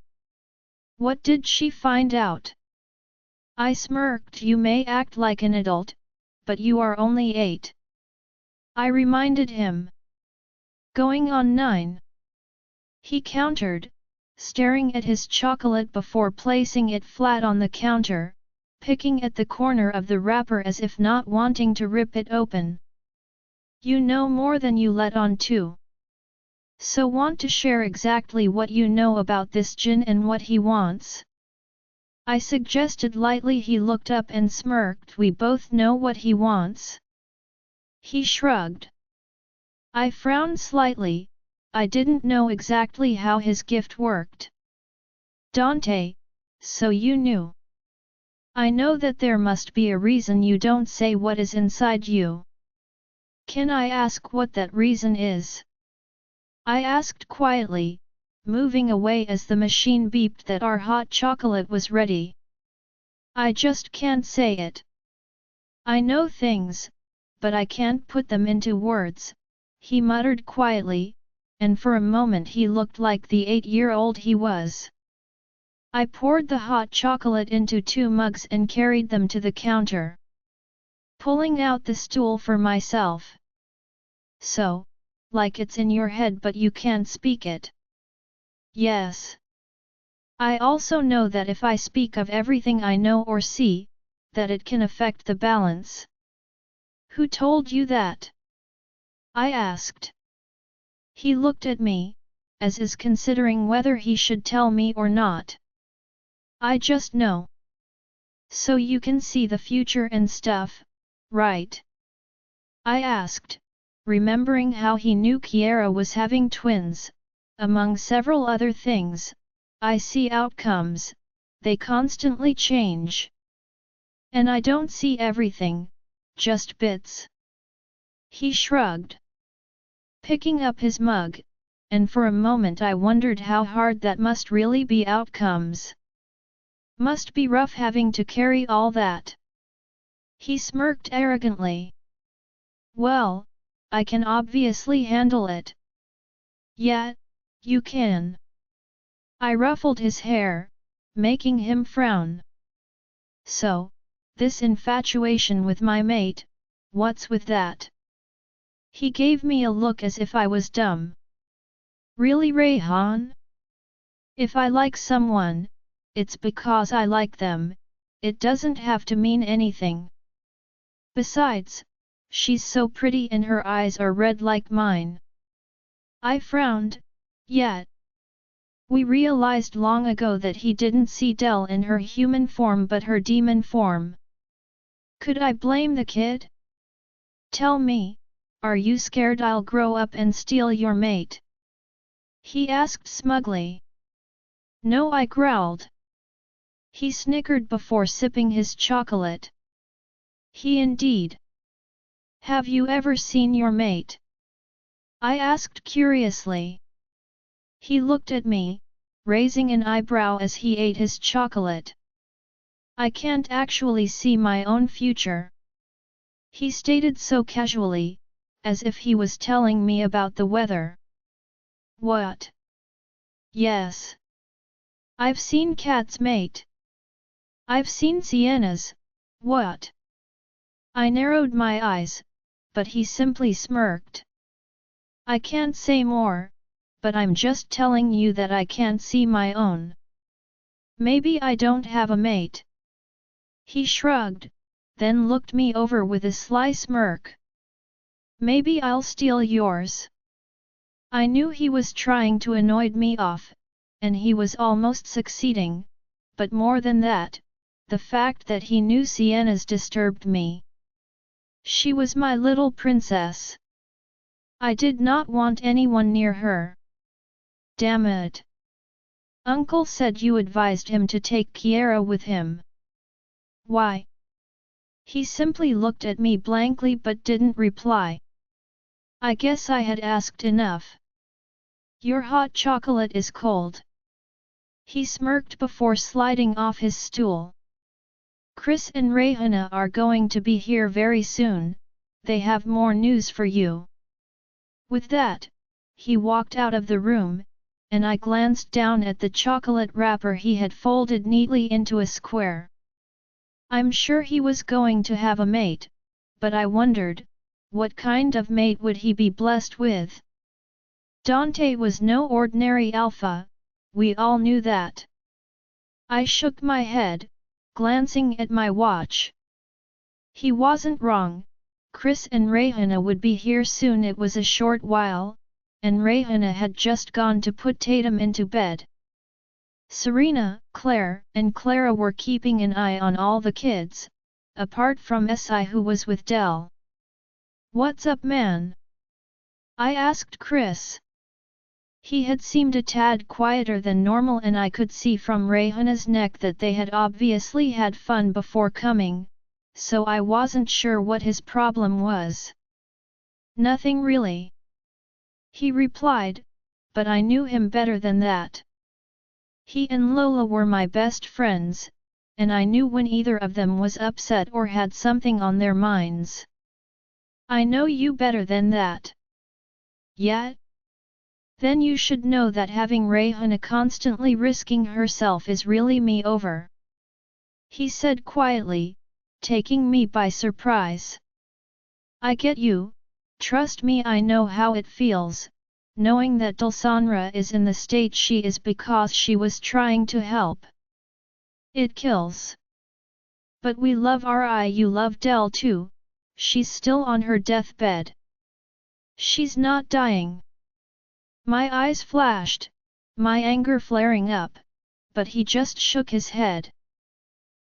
What did she find out? I smirked. You may act like an adult, but you are only 8. I reminded him. Going on 9. He countered, staring at his chocolate before placing it flat on the counter, picking at the corner of the wrapper as if not wanting to rip it open. You know more than you let on to. So want to share exactly what you know about this Jin and what he wants? I suggested lightly. He looked up and smirked. We both know what he wants. He shrugged. I frowned slightly. I didn't know exactly how his gift worked. Dante, so you knew. I know that there must be a reason you don't say what is inside you. Can I ask what that reason is? I asked quietly, moving away as the machine beeped that our hot chocolate was ready. I just can't say it. I know things, but I can't put them into words, he muttered quietly, and for a moment he looked like the 8-year-old he was. I poured the hot chocolate into 2 mugs and carried them to the counter, pulling out the stool for myself. So, like it's in your head but you can't speak it. Yes. I also know that if I speak of everything I know or see, that it can affect the balance. Who told you that? I asked. He looked at me, as is considering whether he should tell me or not. I just know. So you can see the future and stuff, right? I asked, remembering how he knew Kiera was having twins, among several other things. I see outcomes, they constantly change. And I don't see everything, just bits. He shrugged, picking up his mug, and for a moment I wondered how hard that must really be. Outcomes. Must be rough having to carry all that. He smirked arrogantly. Well, I can obviously handle it. Yeah, you can. I ruffled his hair, making him frown. So, this infatuation with my mate, what's with that? He gave me a look as if I was dumb. Really, Rayhan? If I like someone, it's because I like them, it doesn't have to mean anything. Besides, she's so pretty and her eyes are red like mine. I frowned. Yet. We realized long ago that he didn't see Dell in her human form but her demon form. Could I blame the kid? Tell me, are you scared I'll grow up and steal your mate? he asked smugly. No, I growled. He snickered before sipping his chocolate. He indeed. Have you ever seen your mate? I asked curiously. He looked at me, raising an eyebrow as he ate his chocolate. I can't actually see my own future. He stated so casually, as if he was telling me about the weather. What? Yes. I've seen cats mate. I've seen Sienna's. What? I narrowed my eyes, but he simply smirked. I can't say more, but I'm just telling you that I can't see my own. Maybe I don't have a mate. He shrugged, then looked me over with a sly smirk. Maybe I'll steal yours. I knew he was trying to annoy me off, and he was almost succeeding, but more than that, the fact that he knew Sienna's disturbed me. She was my little princess. I did not want anyone near her. Damn it. Uncle said you advised him to take Kiara with him. Why? He simply looked at me blankly but didn't reply. I guess I had asked enough. Your hot chocolate is cold. He smirked before sliding off his stool. Chris and Rayhana are going to be here very soon, they have more news for you. With that, he walked out of the room, and I glanced down at the chocolate wrapper he had folded neatly into a square. I'm sure he was going to have a mate, but I wondered, what kind of mate would he be blessed with? Dante was no ordinary alpha, we all knew that. I shook my head, glancing at my watch. He wasn't wrong, Chris and Rayhana would be here soon. It was a short while, and Rayhana had just gone to put Tatum into bed. Serena, Claire, and Clara were keeping an eye on all the kids, apart from Si who was with Dell. What's up, man? I asked Chris. He had seemed a tad quieter than normal, and I could see from Rayhana's neck that they had obviously had fun before coming, so I wasn't sure what his problem was. Nothing really. He replied, but I knew him better than that. He and Lola were my best friends, and I knew when either of them was upset or had something on their minds. I know you better than that. Yeah? Then you should know that having Rayhana constantly risking herself is really me over. He said quietly, taking me by surprise. I get you, trust me, I know how it feels, knowing that Dulsanra is in the state she is because she was trying to help. It kills. But we love you love Del too, she's still on her deathbed. She's not dying. My eyes flashed, my anger flaring up, but he just shook his head.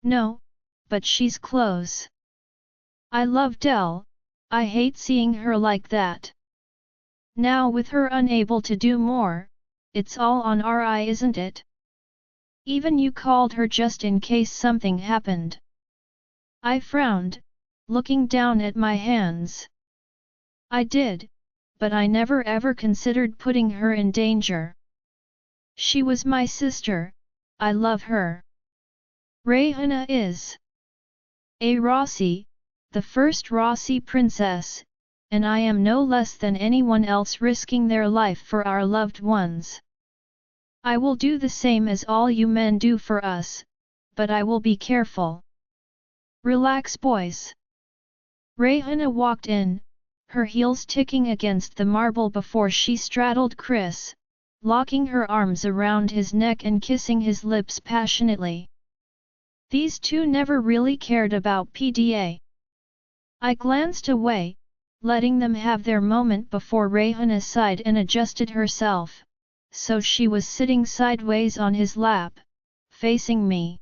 No, but she's close. I love Del, I hate seeing her like that. Now with her unable to do more, it's all on Ri, isn't it? Even you called her just in case something happened. I frowned, looking down at my hands. I did, but I never ever considered putting her in danger. She was my sister, I love her. Rayhana is a Rossi, the first Rossi princess, and I am no less than anyone else risking their life for our loved ones. I will do the same as all you men do for us, but I will be careful. Relax, boys. Rayhana walked in, her heels ticking against the marble before she straddled Chris, locking her arms around his neck and kissing his lips passionately. These two never really cared about PDA. I glanced away, letting them have their moment before Rayhana sighed and adjusted herself, so she was sitting sideways on his lap, facing me.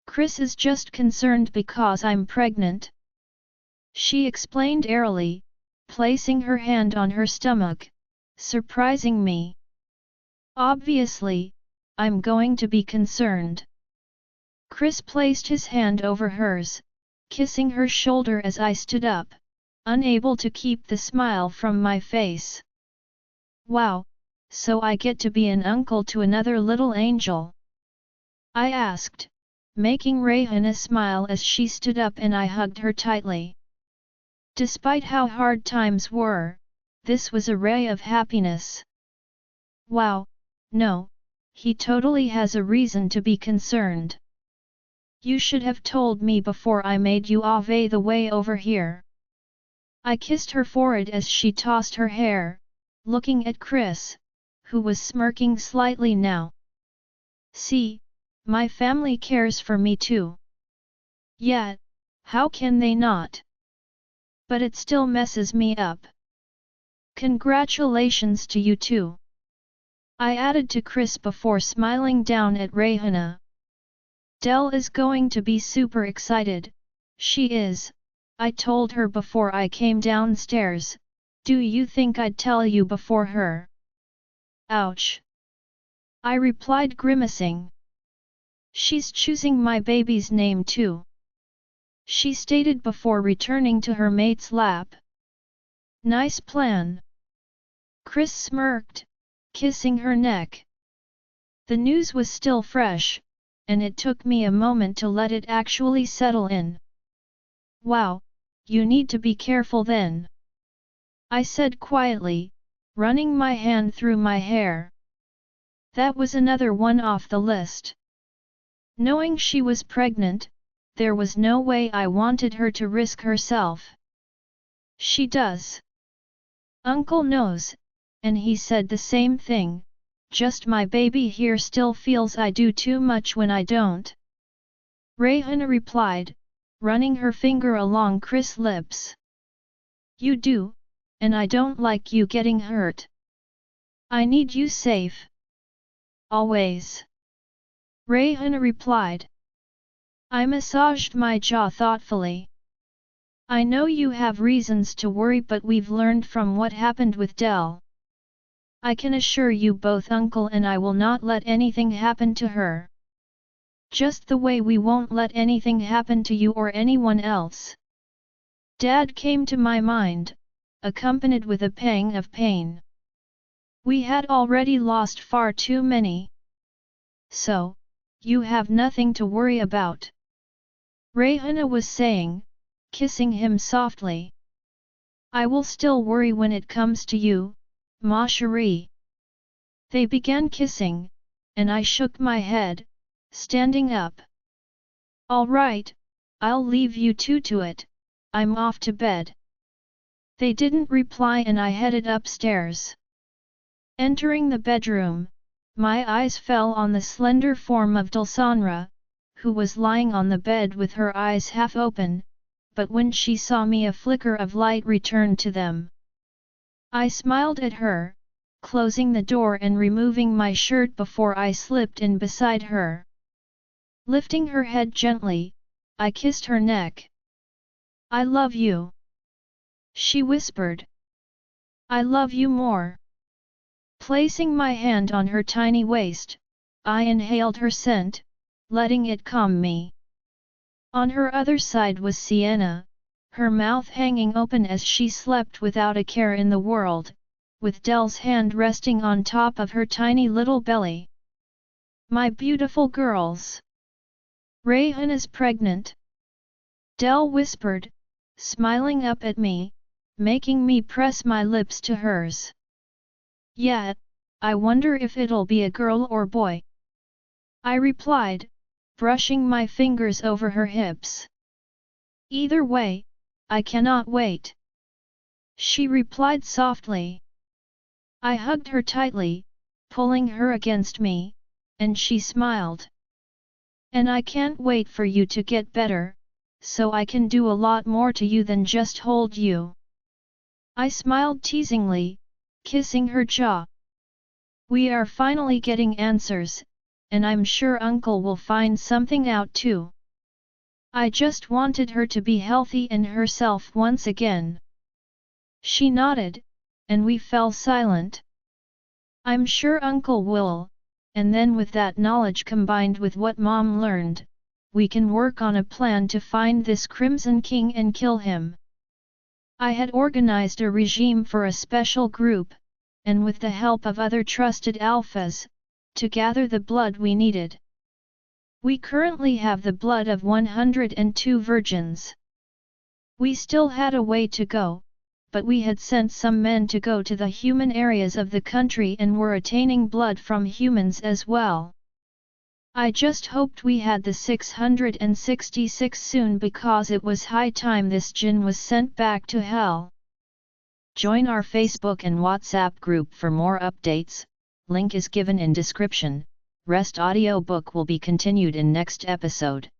Chris is just concerned because I'm pregnant. She explained airily, placing her hand on her stomach, surprising me. Obviously, I'm going to be concerned. Chris placed his hand over hers, kissing her shoulder as I stood up, unable to keep the smile from my face. Wow, so I get to be an uncle to another little angel? I asked, making Rayhana smile as she stood up and I hugged her tightly. Despite how hard times were, this was a ray of happiness. Wow, no, he totally has a reason to be concerned. You should have told me before I made you ave the way over here. I kissed her forehead as she tossed her hair, looking at Chris, who was smirking slightly now. See, my family cares for me too. Yet, how can they not? But it still messes me up. Congratulations to you too. I added to Chris before smiling down at Rayhana. Del is going to be super excited, she is, I told her before I came downstairs. Do you think I'd tell you before her? Ouch! I replied grimacing. She's choosing my baby's name too, she stated before returning to her mate's lap. Nice plan. Chris smirked, kissing her neck. The news was still fresh, and it took me a moment to let it actually settle in. Wow, you need to be careful then, I said quietly, running my hand through my hair. That was another one off the list. Knowing she was pregnant, there was no way I wanted her to risk herself. She does. Uncle knows, and he said the same thing, just my baby here still feels I do too much when I don't. Rayhana replied, running her finger along Chris' lips. You do, and I don't like you getting hurt. I need you safe. Always. Rayhana replied. I massaged my jaw thoughtfully. I know you have reasons to worry, but we've learned from what happened with Del. I can assure you both Uncle and I will not let anything happen to her. Just the way we won't let anything happen to you or anyone else. Dad came to my mind, accompanied with a pang of pain. We had already lost far too many. So, you have nothing to worry about. Rayhana was saying, kissing him softly. I will still worry when it comes to you, ma chérie. They began kissing, and I shook my head, standing up. All right, I'll leave you two to it, I'm off to bed. They didn't reply and I headed upstairs. Entering the bedroom, my eyes fell on the slender form of Dulsanra, who was lying on the bed with her eyes half open, but when she saw me a flicker of light returned to them. I smiled at her, closing the door and removing my shirt before I slipped in beside her. Lifting her head gently, I kissed her neck. I love you, she whispered. I love you more. Placing my hand on her tiny waist, I inhaled her scent, letting it calm me. On her other side was Sienna, her mouth hanging open as she slept without a care in the world, with Del's hand resting on top of her tiny little belly. My beautiful girls! Rayhana's pregnant? Del whispered, smiling up at me, making me press my lips to hers. Yeah, I wonder if it'll be a girl or boy. I replied, brushing my fingers over her hips. Either way, I cannot wait. She replied softly. I hugged her tightly, pulling her against me, and she smiled. And I can't wait for you to get better, so I can do a lot more to you than just hold you. I smiled teasingly, kissing her jaw. We are finally getting answers, and I'm sure Uncle will find something out too. I just wanted her to be healthy and herself once again. She nodded, and we fell silent. I'm sure Uncle will, and then with that knowledge combined with what Mom learned, we can work on a plan to find this Crimson King and kill him. I had organized a regime for a special group, and with the help of other trusted alphas, to gather the blood we needed. We currently have the blood of 102 virgins. We still had a way to go, but we had sent some men to go to the human areas of the country and were attaining blood from humans as well. I just hoped we had the 666 soon because it was high time this Jinn was sent back to hell. Join our Facebook and WhatsApp group for more updates, link is given in description. Rest audiobook will be continued in next episode.